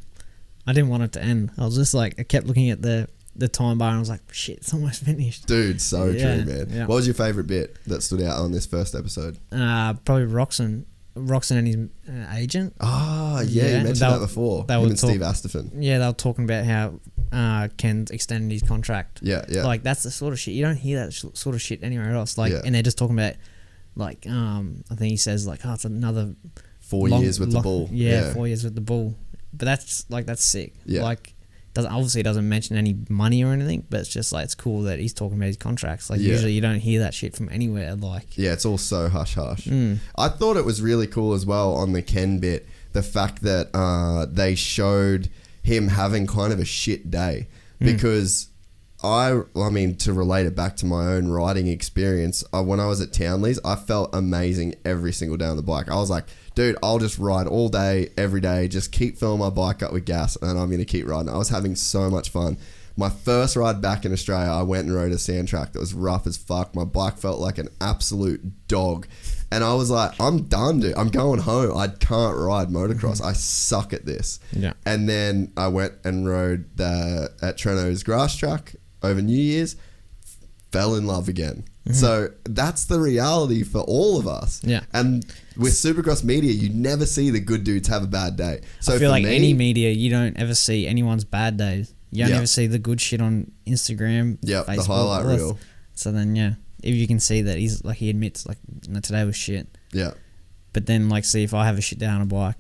I didn't want it to end. I was just like, I kept looking at the time bar and I was like, shit, it's almost finished. Dude, so true, man. Yeah. What was your favourite bit that stood out on this first episode? Probably Roxon and his agent. Oh, yeah, you mentioned that before. Him and Steve Astafin. Yeah, they were talking about how Ken's extended his contract. Yeah. Like, that's the sort of shit. You don't hear that sort of shit anywhere else. Like, and they're just talking about, like, I think he says, like, it's another 4 years with the bull. Yeah, 4 years with the bull. But that's sick. Yeah. Like, doesn't mention any money or anything, but it's just like, it's cool that he's talking about his contracts. Like, usually you don't hear that shit from anywhere. Like, yeah, it's all so hush hush. I thought it was really cool as well on the Ken bit, the fact that they showed him having kind of a shit day, because I mean, to relate it back to my own riding experience, when I was at Townley's, I felt amazing every single day on the bike. I was like, dude, I'll just ride all day, every day, just keep filling my bike up with gas, and I'm going to keep riding. I was having so much fun. My first ride back in Australia, I went and rode a sand track that was rough as fuck. My bike felt like an absolute dog. And I was like, I'm done, dude. I'm going home. I can't ride motocross. I suck at this. Yeah. And then I went and rode at Treno's grass track over New Year's, fell in love again. So that's the reality for all of us. Yeah. And with Supercross media, you never see the good dudes have a bad day. So I feel like any media, you don't ever see anyone's bad days. You don't ever see the good shit on Instagram, Facebook, the highlight reel. So then, if you can see that he admits, like, no, today was shit. Yeah. But then, like, see, if I have a shit day on a bike,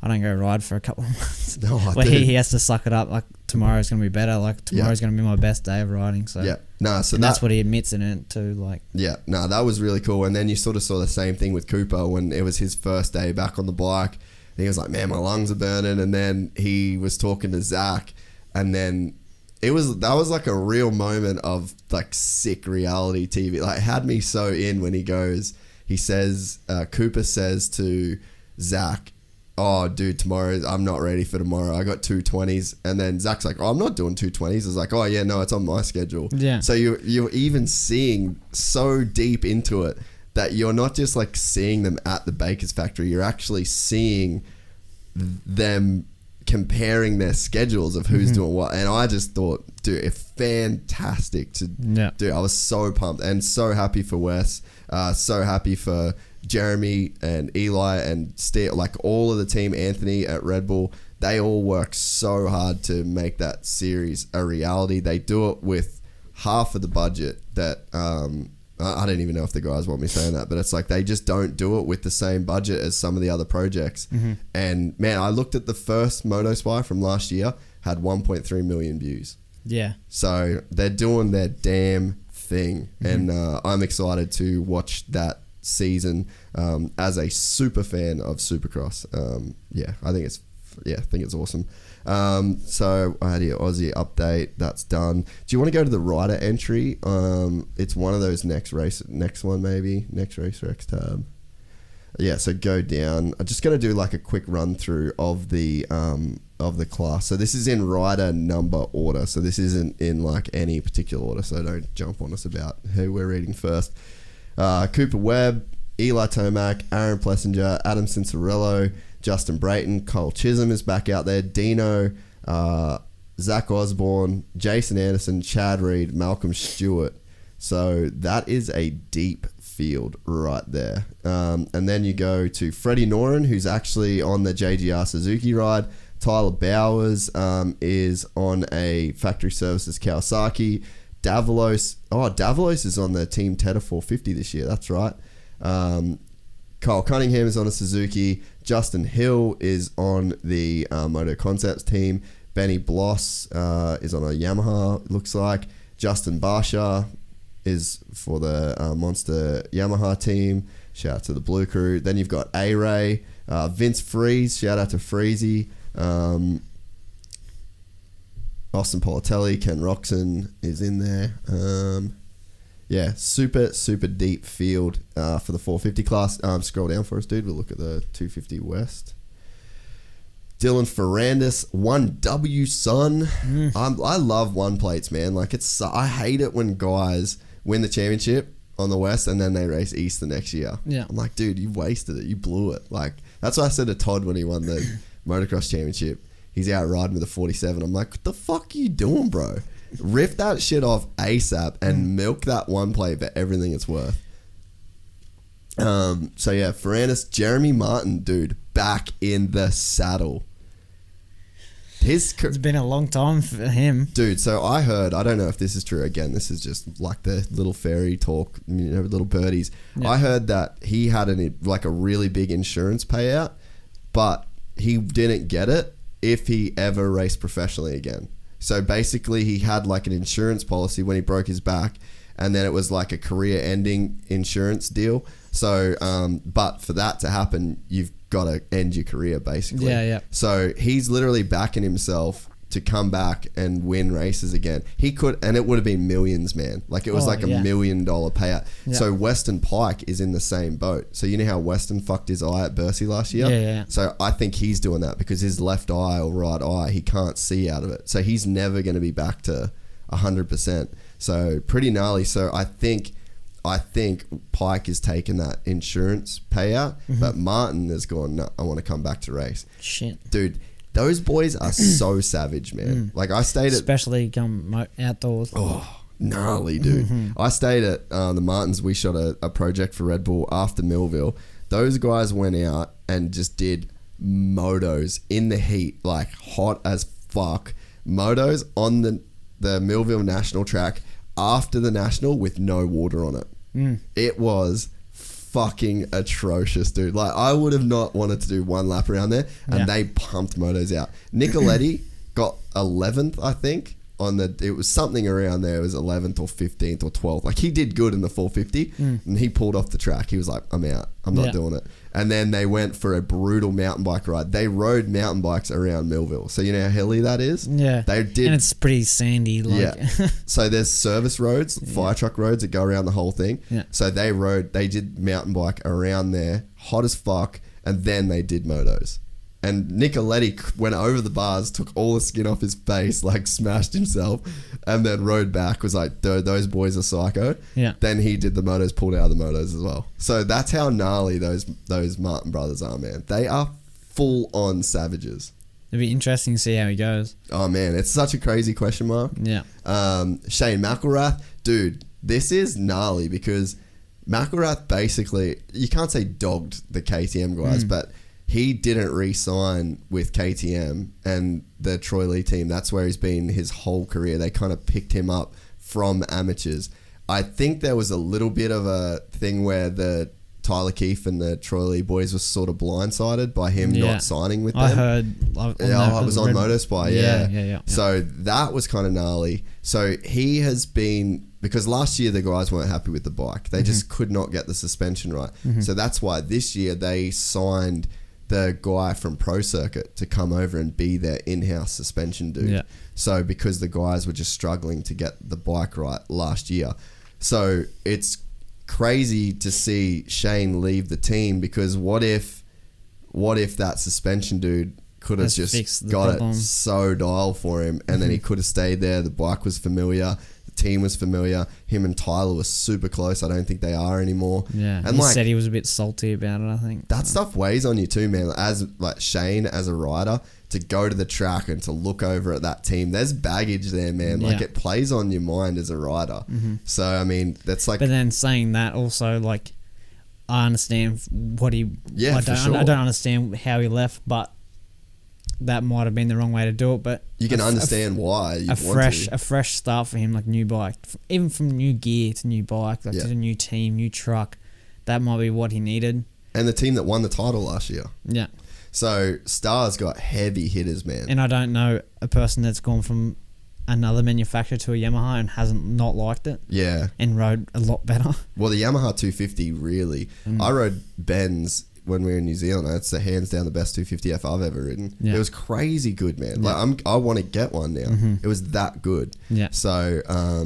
I don't go ride for a couple of months. No, I do. He has to suck it up. Like, tomorrow's going to be better. Like, tomorrow's going to be my best day of riding. So that's what he admits in it too. Like, that was really cool. And then you sort of saw the same thing with Cooper when it was his first day back on the bike. And he was like, man, my lungs are burning. And then he was talking to Zach, and then that was like a real moment of like sick reality TV. Like, it had me so in when Cooper says to Zach, oh, dude, tomorrow, I'm not ready for tomorrow. I got 220s. And then Zach's like, oh, I'm not doing 220s. I was like, oh, yeah, no, it's on my schedule. Yeah. So you're even seeing so deep into it that you're not just like seeing them at the baker's factory. You're actually seeing them comparing their schedules of who's doing what. And I just thought, dude, it's fantastic to do. I was so pumped and so happy for Wes. So happy for Jeremy and Eli and Steve, like all of the team, Anthony at Red Bull. they all work so hard to make that series a reality. They do it with half of the budget that I don't even know if the guys want me saying that, but it's like they just don't do it with the same budget as some of the other projects. And man, I looked at the first Moto Spy from last year, had 1.3 million views. Yeah. So they're doing their damn thing, and I'm excited to watch that season as a super fan of Supercross. I think it's awesome. So I had your Aussie update. That's done. Do you want to go to the rider entry? It's one of those next race tab. Yeah, so go down. I'm just going to do like a quick run through of the class. So this is in rider number order. So this isn't in like any particular order. So don't jump on us about who we're reading first. Cooper Webb, Eli Tomac, Aaron Plessinger, Adam Cincerello, Justin Brayton, Cole Chisholm is back out there, Dino, Zach Osborne, Jason Anderson, Chad Reed, Malcolm Stewart. So that is a deep field right there. And then you go to Freddie Noren, who's actually on the JGR Suzuki ride. Tyler Bowers is on a Factory Services Kawasaki. Davalos is on the Team Teta 450 this year. That's right. Kyle Cunningham is on a Suzuki. Justin Hill is on the Moto Concepts team. Benny Bloss is on a Yamaha, it looks like. Justin Barsha is for the Monster Yamaha team. Shout out to the Blue Crew. Then you've got A-Ray. Vince Freeze, shout out to Freezy. Austin Politelli, Ken Roxon is in there. Super deep field for the 450 class. Scroll down for us, dude. We'll look at the 250 West. Dylan Ferrandis, 1W son. I love one plates, man. Like I hate it when guys win the championship on the West and then they race East the next year. Yeah. I'm like, dude, you wasted it. You blew it. Like that's what I said to Todd when he won the motocross championship. He's out riding with a 47. I'm like, what the fuck are you doing, bro? Rip that shit off ASAP and milk that one plate for everything it's worth. Ferrandis, Jeremy Martin, dude, back in the saddle. It's been a long time for him. Dude, so I heard, I don't know if this is true, again, this is just like the little fairy talk, little birdies. Yeah. I heard that he had a really big insurance payout, but he didn't get it if he ever raced professionally again. So basically he had like an insurance policy when he broke his back, and then it was like a career ending insurance deal. So, but for that to happen, you've got to end your career basically. Yeah. So he's literally backing himself to come back and win races again. He could, and it would have been millions, man. Like it was $1 million payout. Yeah. So Weston Pike is in the same boat. So you know how Weston fucked his eye at Bercy last year? Yeah. So I think he's doing that because his left eye or right eye, he can't see out of it. So he's never going to be back to 100%. So pretty gnarly. So I think Pike is taking that insurance payout, but Martin has gone, no, I want to come back to race. Shit. Dude, those boys are so savage, man. Like I stayed especially come outdoors. Oh, gnarly, dude. I stayed at the Martins. We shot a project for Red Bull after Millville. Those guys went out and just did motos in the heat, like hot as fuck. Motos on the Millville National track after the National with no water on it. It was fucking atrocious, dude. Like I would have not wanted to do one lap around there, and they pumped motos out. Nicoletti got 11th, I think, it was something around there. It was 11th or 15th or 12th. Like he did good in the 450, and he pulled off the track. He was like, I'm out. I'm not doing it. And then they went for a brutal mountain bike ride. They rode mountain bikes around Millville. So you know how hilly that is? Yeah. They did. And it's pretty sandy. So there's service roads, fire truck roads that go around the whole thing. Yeah. So they did mountain bike around there, hot as fuck, and then they did motos. And Nicoletti went over the bars, took all the skin off his face, like smashed himself, and then rode back, was like, those boys are psycho. Yeah. Then he did the motos, pulled out of the motos as well. So that's how gnarly those Martin brothers are, man. They are full on savages. It'd be interesting to see how he goes. Oh man, it's such a crazy question mark. Yeah. Shane McElrath, dude, this is gnarly because McElrath basically, you can't say dogged the KTM guys, but he didn't re-sign with KTM and the Troy Lee team. That's where he's been his whole career. They kind of picked him up from amateurs. I think there was a little bit of a thing where the Tyler Keefe and the Troy Lee boys were sort of blindsided by him not signing with them. I heard. I was on Moto Spy, yeah. So that was kind of gnarly. So he has been, because last year the guys weren't happy with the bike. They just could not get the suspension right. So that's why this year they signed the guy from Pro Circuit to come over and be their in-house suspension dude. Yeah. So because the guys were just struggling to get the bike right last year. So it's crazy to see Shane leave the team, because what if that suspension dude could have just got it so dialed for him, and then he could have stayed there. The bike was familiar, the team was familiar, him and Tyler were super close. I don't think they are anymore. Yeah, and he said he was a bit salty about it, I think. That stuff weighs on you too, man. As like Shane, as a rider, to go to the track and to look over at that team, there's baggage there, man. Like it plays on your mind as a rider. So I mean, that's like. But then saying that also, like, I understand what he. Yeah, for sure. I don't understand how he left, but that might have been the wrong way to do it. But you can understand why. A fresh start for him, like new bike, even from new gear to new bike, like to a new team, new truck. That might be what he needed. And the team that won the title last year. Yeah. So Star's got heavy hitters, man. And I don't know a person that's gone from another manufacturer to a Yamaha and hasn't not liked it. Yeah. And rode a lot better. Well, the Yamaha 250 really. I rode Ben's when we were in New Zealand. It's hands down the best 250F I've ever ridden. Yeah. It was crazy good, man. Like I want to get one now. It was that good. Yeah. So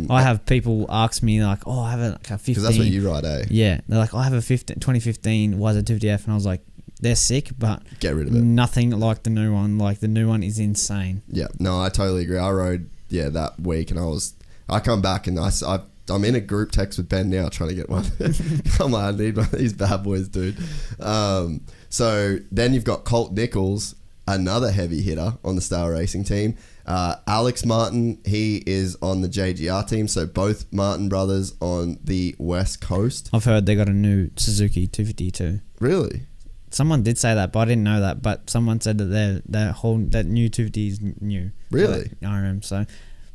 I have people ask me like, "Oh, I have a 15." Because that's what you ride, eh? Yeah. They're like, "I have a 2015 YZ 250F," and I was like, they're sick, but get rid of it. Nothing like the new one. Like the new one is insane. Yeah, no, I totally agree. I rode that week, and I come back and I'm in a group text with Ben now trying to get one. I'm like, I need one of these bad boys, dude. So then you've got Colt Nichols, another heavy hitter on the Star Racing team. Alex Martin, he is on the JGR team, so both Martin brothers on the West Coast. I've heard they got a new Suzuki 250 too. Really? Someone did say that, but I didn't know that. But someone said that that new 250 is new. Really? RM. So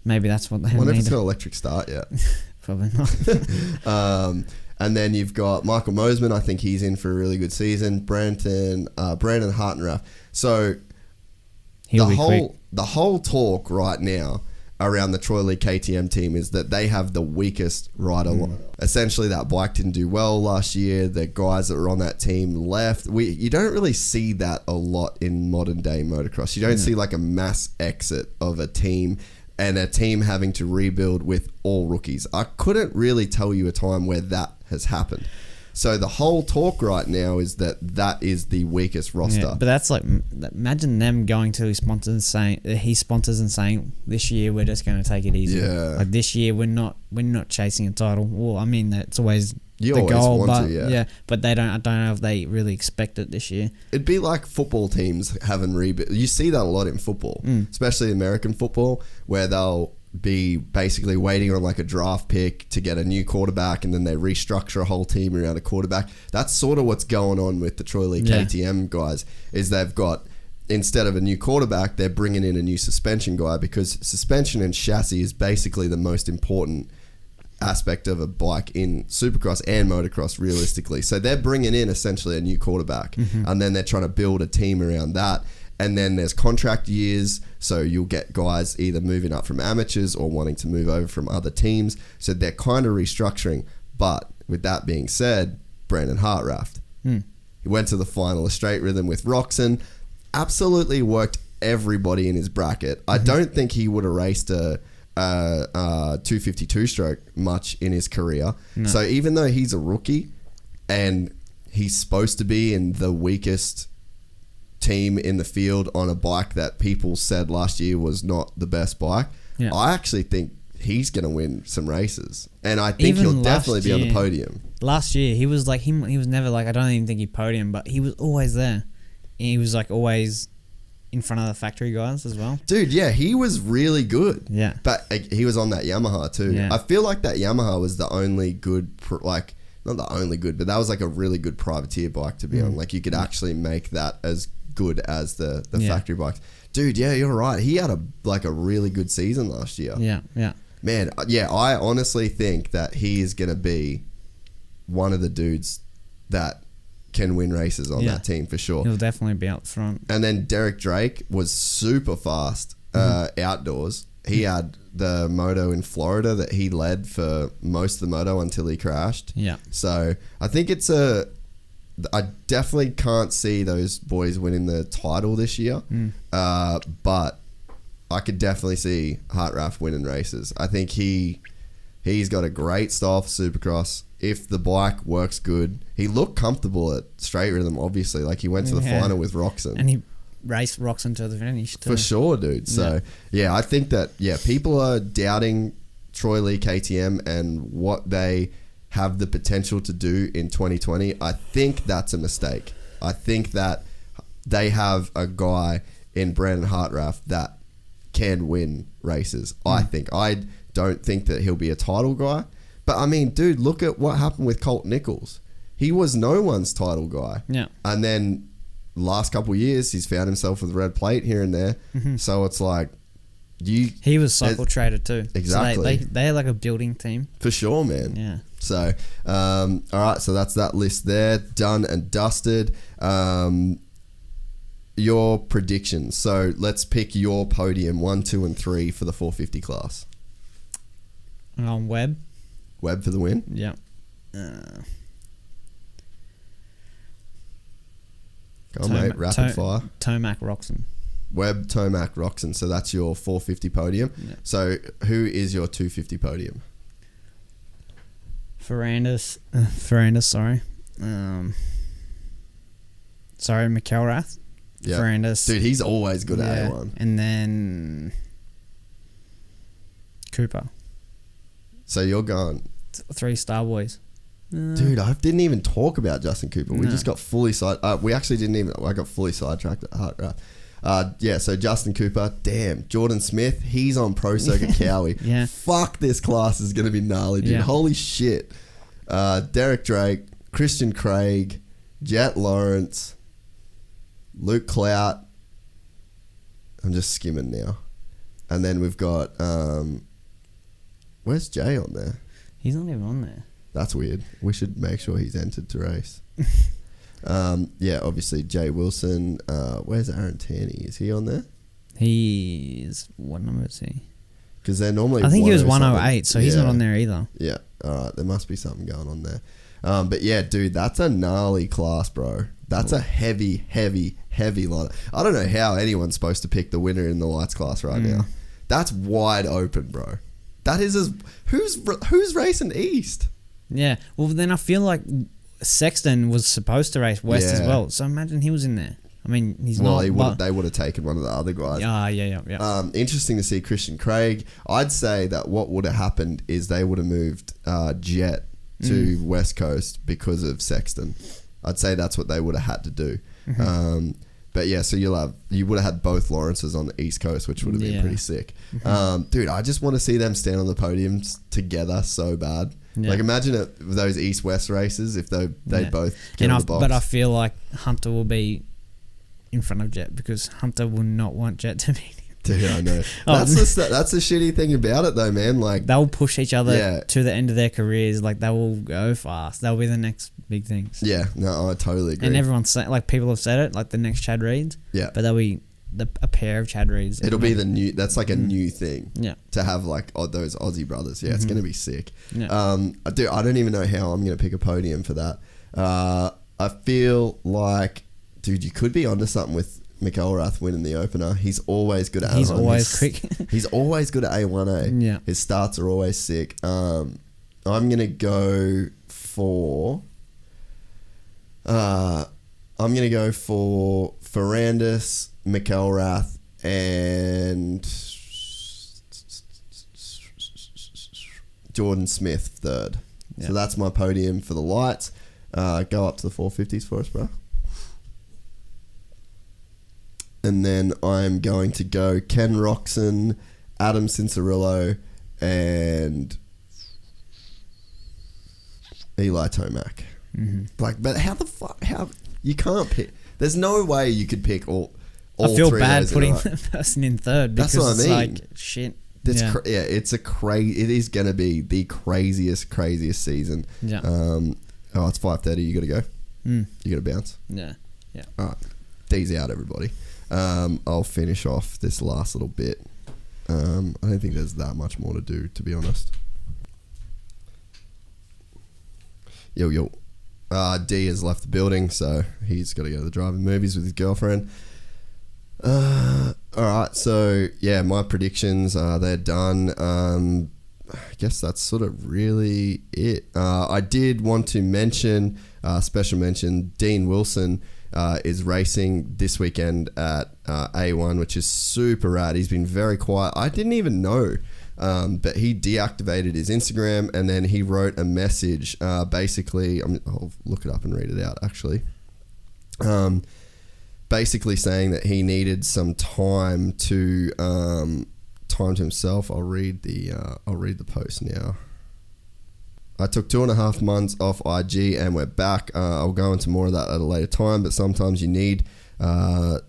maybe that's what they. I wonder if it's got electric start yet. Probably not. And then you've got Michael Mosman. I think he's in for a really good season. Brandon Hartenrath. So the whole talk right now around the Troy Lee KTM team is that they have the weakest rider line. Essentially, that bike didn't do well last year. The guys that were on that team left. You don't really see that a lot in modern day motocross. You don't see like a mass exit of a team and a team having to rebuild with all rookies. I couldn't really tell you a time where that has happened. So the whole talk right now is that is the weakest roster. Yeah, but that's like, imagine them going to his sponsors and saying, this year we're just going to take it easy. Yeah. Like this year we're not chasing a title. Well, I mean that's always the goal, but but they don't. I don't know if they really expect it this year. It'd be like football teams having rebuild. You see that a lot in football, especially American football, where they'll be basically waiting on like a draft pick to get a new quarterback, and then they restructure a whole team around a quarterback. That's sort of what's going on with the Troy Lee KTM guys, is they've got, instead of a new quarterback, they're bringing in a new suspension guy, because suspension and chassis is basically the most important aspect of a bike in Supercross and motocross realistically. So they're bringing in essentially a new quarterback, and then they're trying to build a team around that. And then there's contract years, so you'll get guys either moving up from amateurs or wanting to move over from other teams. So they're kind of restructuring. But with that being said, Brandon Hartenrath, he went to the final of Straight Rhythm with Roxon, absolutely worked everybody in his bracket. I don't think he would have raced a 252 stroke much in his career. No. So even though he's a rookie and he's supposed to be in the weakest team in the field on a bike that people said last year was not the best bike, I actually think he's going to win some races, and I think he'll definitely be on the podium. Last year he was like, he was never like, I don't even think he podium, but he was always there. He was like always in front of the factory guys as well. Dude, yeah, he was really good. Yeah. But he was on that Yamaha too. Yeah. I feel like that Yamaha was the only good, like not the only good, but that was like a really good privateer bike to be on. Like you could actually make that as good as the factory bikes. Dude, yeah, you're right. He had a really good season last year. Yeah, yeah. Man, yeah, I honestly think that he is going to be one of the dudes that can win races on that team for sure. He'll definitely be out front. And then Derek Drake was super fast outdoors. He had the moto in Florida that he led for most of the moto until he crashed. Yeah. So I think I definitely can't see those boys winning the title this year. But I could definitely see Hartraff winning races. I think he's got a great style for Supercross. If the bike works good, he looked comfortable at straight rhythm, obviously. Like he went to the final with Roxon. And he raced Roxon to the finish too. For sure, dude. So, yeah, I think that, people are doubting Troy Lee KTM and what they have the potential to do in 2020. I think that's a mistake. I think that they have a guy in Brandon Hartraff that can win races. I don't think that he'll be a title guy. But I mean, dude, look at what happened with Colt Nichols. He was no one's title guy. Yeah. And then last couple of years, he's found himself with red plate here and there. So it's like, he was cycle traded too. Exactly. So they're like a building team. For sure, man. Yeah. So, all right. So that's that list there. Done and dusted. Your predictions. So let's pick your podium 1, 2, and 3 for the 450 class. Webb. Webb for the win? Yeah. Go on, mate. Rapid fire. Tomac Roxon. Webb, Tomac, Roxon. So that's your 450 podium. Yeah. So who is your 250 podium? Ferrandis, sorry. McElrath. Yeah. Ferrandis. Dude, he's always good at A1. And then Cooper. So you're going 3 Star Boys. Dude, I didn't even talk about Justin Cooper. We just got fully we actually didn't even. I got fully sidetracked at Hartraff. So Justin Cooper, damn. Jordan Smith, he's on Pro Circuit Cowie. Yeah. Fuck, this class is going to be gnarly, dude. Yeah. Holy shit. Derek Drake, Christian Craig, Jet Lawrence, Luke Clout. I'm just skimming now. And then we've got... where's Jay on there? He's not even on there. That's weird. We should make sure he's entered to race. Obviously Jay Wilson. Where's Aaron Tierney? Is he on there? He's... What number is he? Because they're normally... I think he was 108, so he's not on there either. Yeah. All right. There must be something going on there. But yeah, dude, that's a gnarly class, bro. That's a heavy line. I don't know how anyone's supposed to pick the winner in the lights class right now. That's wide open, bro. That is who's racing East? Yeah. Well, then I feel like Sexton was supposed to race West as well. So imagine he was in there. I mean, he's not. Well, they would have taken one of the other guys. Yeah. Interesting to see Christian Craig. I'd say that what would have happened is they would have moved Jet to West Coast because of Sexton. I'd say that's what they would have had to do. But yeah, so you would have had both Lawrences on the East Coast, which would have been pretty sick. Dude, I just want to see them stand on the podiums together so bad. Yeah. Like imagine those East-West races if they both get on the box. But I feel like Hunter will be in front of Jet because Hunter will not want Jet to beat him. Dude, I know. That's the shitty thing about it though, man. Like they'll push each other to the end of their careers. Like they will go fast. They'll be the next big things. Yeah, no, I totally agree. And everyone's saying, like people have said it, like the next Chad Reeds. Yeah. But they'll be a pair of Chad Reeds. It'll be the new. That's like a new thing. Yeah. To have like those Aussie brothers. Yeah, it's gonna be sick. Yeah. I don't even know how I'm gonna pick a podium for that. I feel like, dude, you could be onto something with McElrath winning the opener. He's always good at Anaheim. He's always quick. He's always good at A1A. Yeah. His starts are always sick. I'm going to go for... Ferrandis, McElrath, and Jordan Smith third. Yeah. So that's my podium for the lights. Go up to the 450s for us, bro. And then I'm going to go Ken Roxon, Adam Cincerillo, and Eli Tomac. Mm-hmm. Like, but how the fuck? How you can't pick? There's no way you could pick all I feel three bad of those putting in a row. the person in third because That's what I it's mean. like shit. That's Yeah. it's a crazy. It is gonna be the craziest season. Yeah. It's 5:30. You gotta go. You gotta bounce. Yeah. All right. D's out, everybody. I'll finish off this last little bit. I don't think there's that much more to do, to be honest. Yo. D has left the building, so he's got to go to the drive-in movies with his girlfriend. Alright, so yeah, my predictions, they're done. I guess that's sort of really it. I did want to mention, special mention, Dean Wilson is racing this weekend at A1, which is super rad. He's been very quiet. I didn't even know. But he deactivated his Instagram and then he wrote a message. Basically, I'll look it up and read it out. Actually, basically saying that he needed some time to himself. I'll read the post now. I took 2.5 months off IG and we're back. I'll go into more of that at a later time. But sometimes you need to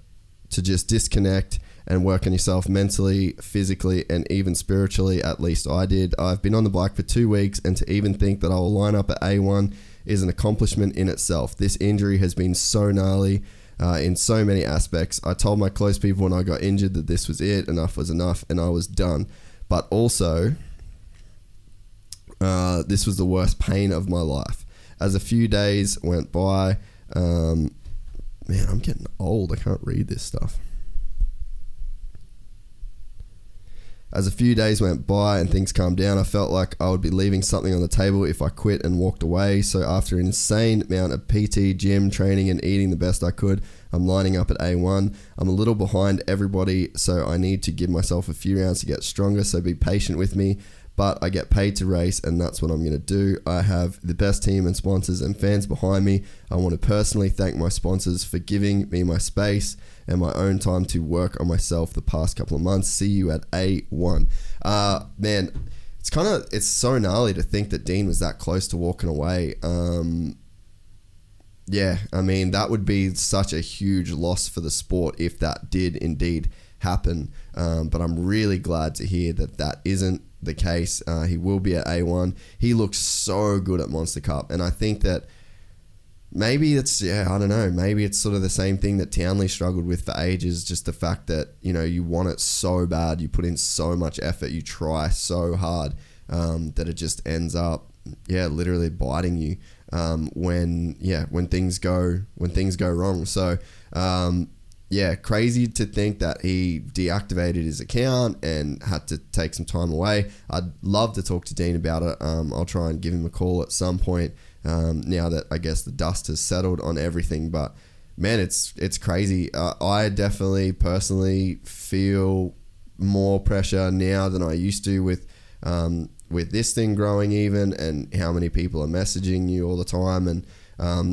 just disconnect and work on yourself mentally, physically, and even spiritually. At least I did. I've been on the bike for 2 weeks, and to even think that I will line up at A1 is an accomplishment in itself. This injury has been so gnarly in so many aspects. I told my close people when I got injured that this was it, enough was enough, and I was done. But also, this was the worst pain of my life. As a few days went by, man, I'm getting old. I can't read this stuff. As a few days went by and things calmed down, I felt like I would be leaving something on the table if I quit and walked away. So after an insane amount of PT, gym, training, and eating the best I could, I'm lining up at A1. I'm a little behind everybody, so I need to give myself a few rounds to get stronger, so be patient with me. But I get paid to race, and that's what I'm going to do. I have the best team and sponsors and fans behind me. I want to personally thank my sponsors for giving me my space and my own time to work on myself the past couple of months. See you at A1. Man, it's so gnarly to think that Dean was that close to walking away. Yeah, I mean, that would be such a huge loss for the sport if that did indeed happen. But I'm really glad to hear that isn't the case. He will be at A1. He looks so good at Monster Cup, and I think that maybe it's, I don't know, maybe it's sort of the same thing that Townley struggled with for ages, just the fact that, you want it so bad, you put in so much effort, you try so hard, that it just ends up, literally biting you, when things go wrong. So, crazy to think that he deactivated his account and had to take some time away. I'd love to talk to Dean about it. I'll try and give him a call at some point, now that I guess the dust has settled on everything. But man, it's crazy. I definitely personally feel more pressure now than I used to with this thing growing even, and how many people are messaging you all the time. And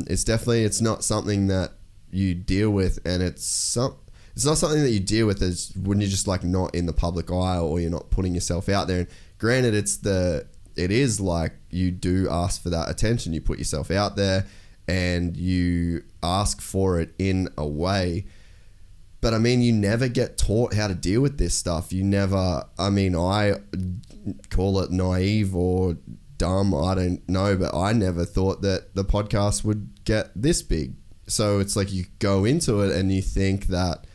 it's not something that you deal with, and it's not something that you deal with as when you're just like not in the public eye, or you're not putting yourself out there. And granted, it is like you do ask for that attention. You put yourself out there and you ask for it in a way. But I mean, you never get taught how to deal with this stuff. I call it naive or dumb, I don't know, but I never thought that the podcast would get this big. So it's like you go into it and you think that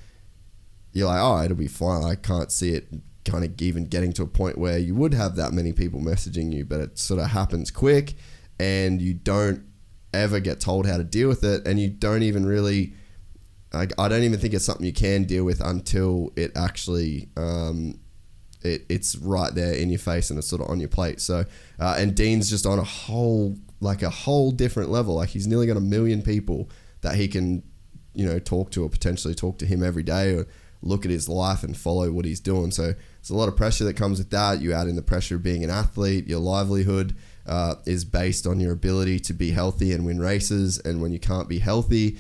you're like, oh, it'll be fine. I can't see it kind of even getting to a point where you would have that many people messaging you, but it sort of happens quick and you don't ever get told how to deal with it. And you don't even really, I don't even think it's something you can deal with until it actually, it's right there in your face and it's sort of on your plate. So, and Dean's just on a whole different level. Like, he's nearly got 1 million people that he can, talk to, or potentially talk to him every day, or look at his life and follow what he's doing. So there's a lot of pressure that comes with that. You add in the pressure of being an athlete. Your livelihood is based on your ability to be healthy and win races. And when you can't be healthy,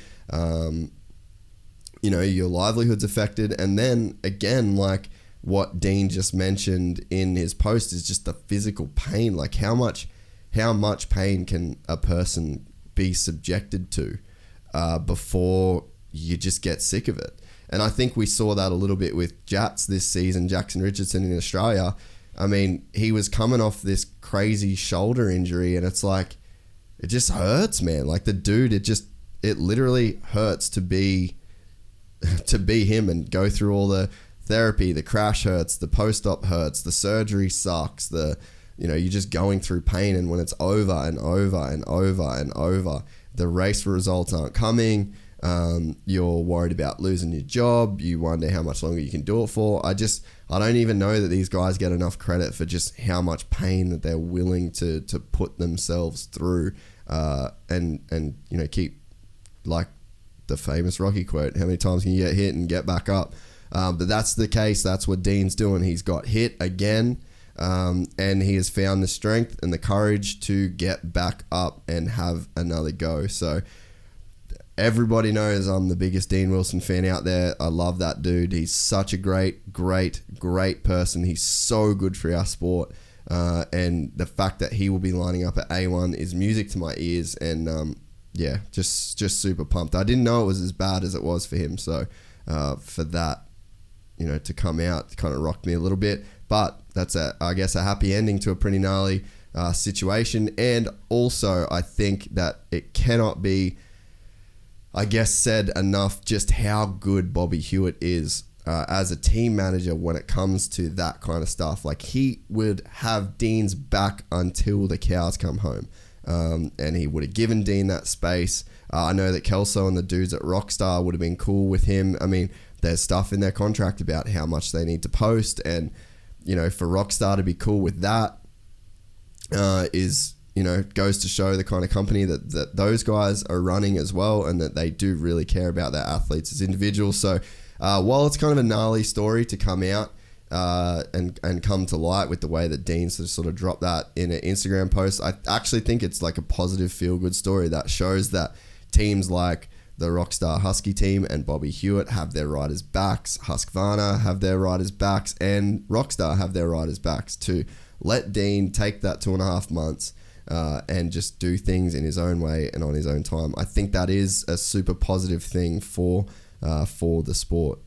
your livelihood's affected. And then again, like what Dean just mentioned in his post, is just the physical pain. Like, how much how much pain can a person be subjected to before you just get sick of it? And I think we saw that a little bit with Jats this season, Jackson Richardson in Australia. I mean, he was coming off this crazy shoulder injury, and it's like, it just hurts, man. Like the dude, it literally hurts to be him and go through all the therapy. The crash hurts, the post-op hurts, the surgery sucks, you're just going through pain, and when it's over and over and over and over, the race results aren't coming. You're worried about losing your job. You wonder how much longer you can do it for. I don't even know that these guys get enough credit for just how much pain that they're willing to put themselves through, and keep, like the famous Rocky quote, how many times can you get hit and get back up? But that's the case. That's what Dean's doing. He's got hit again, and he has found the strength and the courage to get back up and have another go. So everybody knows I'm the biggest Dean Wilson fan out there. I love that dude. He's such a great person. He's so good for our sport. And the fact that he will be lining up at A1 is music to my ears. And just super pumped. I didn't know it was as bad as it was for him. So for that, to come out kind of rocked me a little bit. But that's I guess a happy ending to a pretty gnarly situation. And also, I think that it cannot be, I guess, said enough just how good Bobby Hewitt is as a team manager when it comes to that kind of stuff. Like, he would have Dean's back until the cows come home, and he would have given Dean that space. I know that Kelso and the dudes at Rockstar would have been cool with him. I mean, there's stuff in their contract about how much they need to post, and for Rockstar to be cool with that is, goes to show the kind of company that those guys are running as well, and that they do really care about their athletes as individuals. So while it's kind of a gnarly story to come out and come to light with the way that Dean sort of dropped that in an Instagram post, I actually think it's like a positive feel-good story that shows that teams like the Rockstar Husky team and Bobby Hewitt have their riders' backs, Husqvarna have their riders' backs, and Rockstar have their riders' backs to let Dean take that 2.5 months and just do things in his own way and on his own time. I think that is a super positive thing for the sport.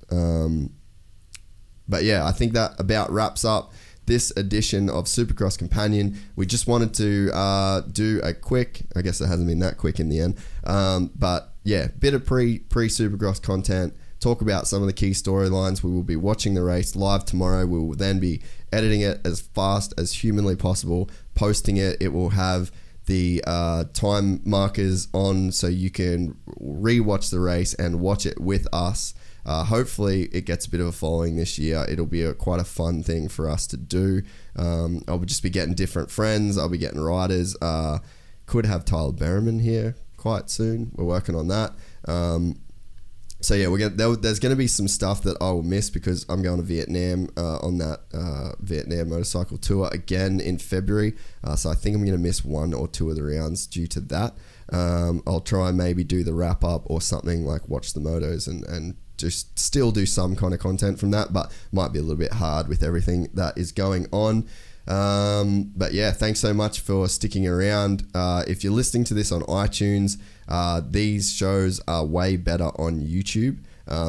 But yeah, I think that about wraps up this edition of Supercross Companion. We just wanted to do a quick, I guess it hasn't been that quick in the end, but yeah, bit of pre-Supercross content, talk about some of the key storylines. We will be watching the race live tomorrow. We will then be editing it as fast as humanly possible, posting it. It will have the time markers on so you can rewatch the race and watch it with us. Hopefully it gets a bit of a following this year. It'll be quite a fun thing for us to do. I'll just be getting different friends. I'll be getting riders. Could have Tyler Berriman here quite soon. We're working on that. So yeah, there's going to be some stuff that I will miss because I'm going to Vietnam on that Vietnam motorcycle tour again in February. So I think I'm going to miss 1 or 2 of the rounds due to that. I'll try and maybe do the wrap up or something, like watch the motos and just still do some kind of content from that, but might be a little bit hard with everything that is going on. But yeah, thanks so much for sticking around. If you're listening to this on iTunes, these shows are way better on YouTube,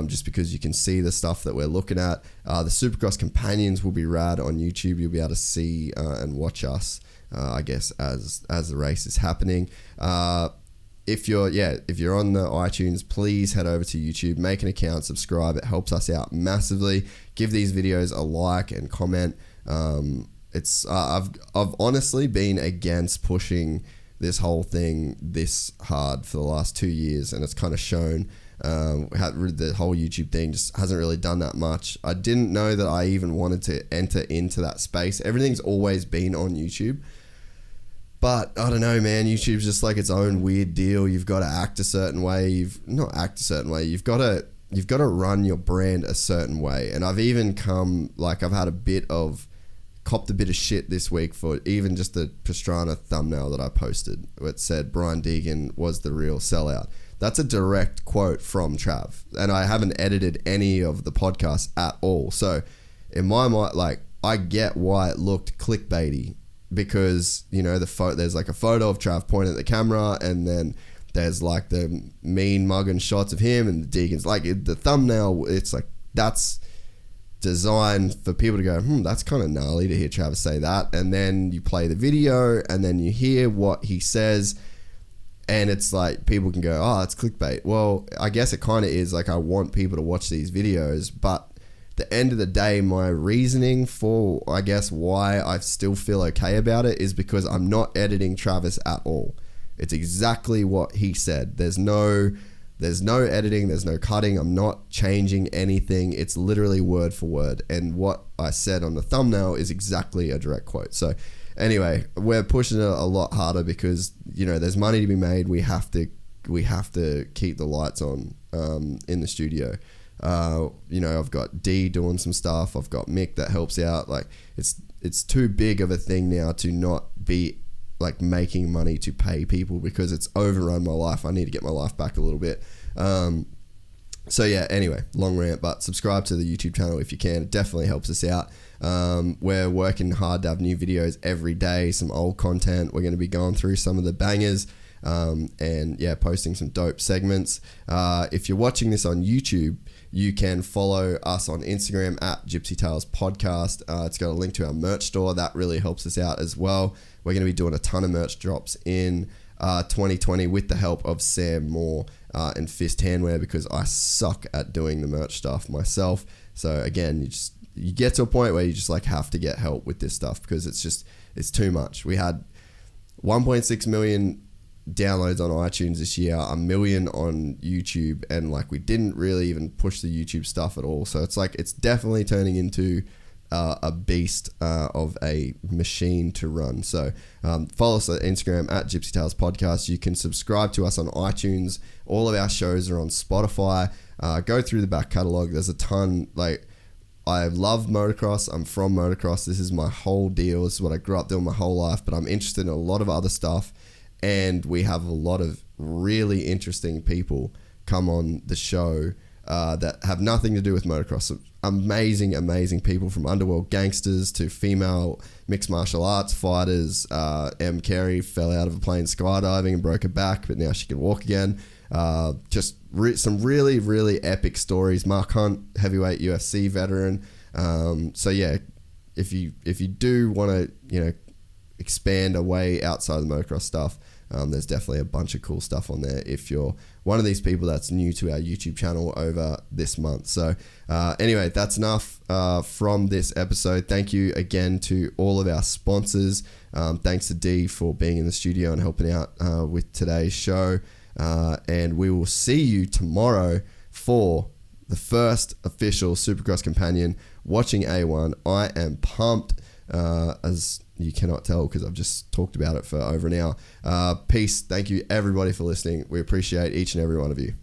just because you can see the stuff that we're looking at. The Supercross Companions will be rad on YouTube. You'll be able to see and watch us, I guess, as the race is happening. If you're on the iTunes, please head over to YouTube, make an account, subscribe. It helps us out massively. Give these videos a like and comment. I've honestly been against pushing this whole thing this hard for the last 2 years, and it's kind of shown. The whole YouTube thing just hasn't really done that much. I didn't know that I even wanted to enter into that space. Everything's always been on YouTube, but I don't know, man. YouTube's just like its own weird deal. You've got to act a certain way. You've got to run your brand a certain way. And I've even copped a bit of shit this week for even just the Pastrana thumbnail that I posted. It said Brian Deegan was the real sellout. That's a direct quote from Trav, and I haven't edited any of the podcasts at all. So in my mind, like, I get why it looked clickbaity, because, you know, there's like a photo of Trav pointing at the camera, and then there's like the mean mugging shots of him and the Deegan's. Like the thumbnail, it's like that's designed for people to go, that's kind of gnarly to hear Travis say that. And then you play the video and then you hear what he says, and it's like people can go, oh, it's clickbait. Well, I guess it kind of is. Like, I want people to watch these videos, but the end of the day, my reasoning for, I guess, why I still feel okay about it is because I'm not editing Travis at all. It's exactly what he said. There's no editing, there's no cutting. I'm not changing anything. It's literally word for word. And what I said on the thumbnail is exactly a direct quote. So anyway, we're pushing it a lot harder because, you know, there's money to be made. We have to keep the lights on in the studio. You know, I've got D doing some stuff. I've got Mick that helps out. Like, it's too big of a thing now to not be like making money to pay people, because it's overrun my life. I need to get my life back a little bit. So yeah, anyway, long rant, but subscribe to the YouTube channel if you can. It definitely helps us out. We're working hard to have new videos every day, some old content. We're going to be going through some of the bangers, and yeah, posting some dope segments. If you're watching this on YouTube, you can follow us on Instagram at Gypsy Tales Podcast. It's got a link to our merch store. That really helps us out as well. We're going to be doing a ton of merch drops in 2020 with the help of Sam Moore and Fist Handwear, because I suck at doing the merch stuff myself. So again, you get to a point where you just like have to get help with this stuff, because it's too much. We had 1.6 million downloads on iTunes this year, 1 million on YouTube, and like we didn't really even push the YouTube stuff at all. So it's like, it's definitely turning into a beast of a machine to run. So follow us on Instagram at Gypsy Tales Podcast. You can subscribe to us on iTunes. All of our shows are on Spotify. Go through the back catalog. There's a ton. Like, I love motocross. I'm from motocross. This is my whole deal. This is what I grew up doing my whole life, but I'm interested in a lot of other stuff, and we have a lot of really interesting people come on the show that have nothing to do with motocross. Amazing people, from underworld gangsters to female mixed martial arts fighters. M. Carey fell out of a plane skydiving and broke her back, but now she can walk again. Some really epic stories. Mark Hunt, heavyweight UFC veteran. So yeah, if you do want to, you know, expand away outside of the motocross stuff, there's definitely a bunch of cool stuff on there if you're one of these people that's new to our YouTube channel over this month. So anyway, that's enough from this episode. Thank you again to all of our sponsors. Thanks to D for being in the studio and helping out with today's show. And we will see you tomorrow for the first official Supercross Companion, watching A1. I am pumped, as you cannot tell because I've just talked about it for over an hour. Peace. Thank you everybody for listening. We appreciate each and every one of you.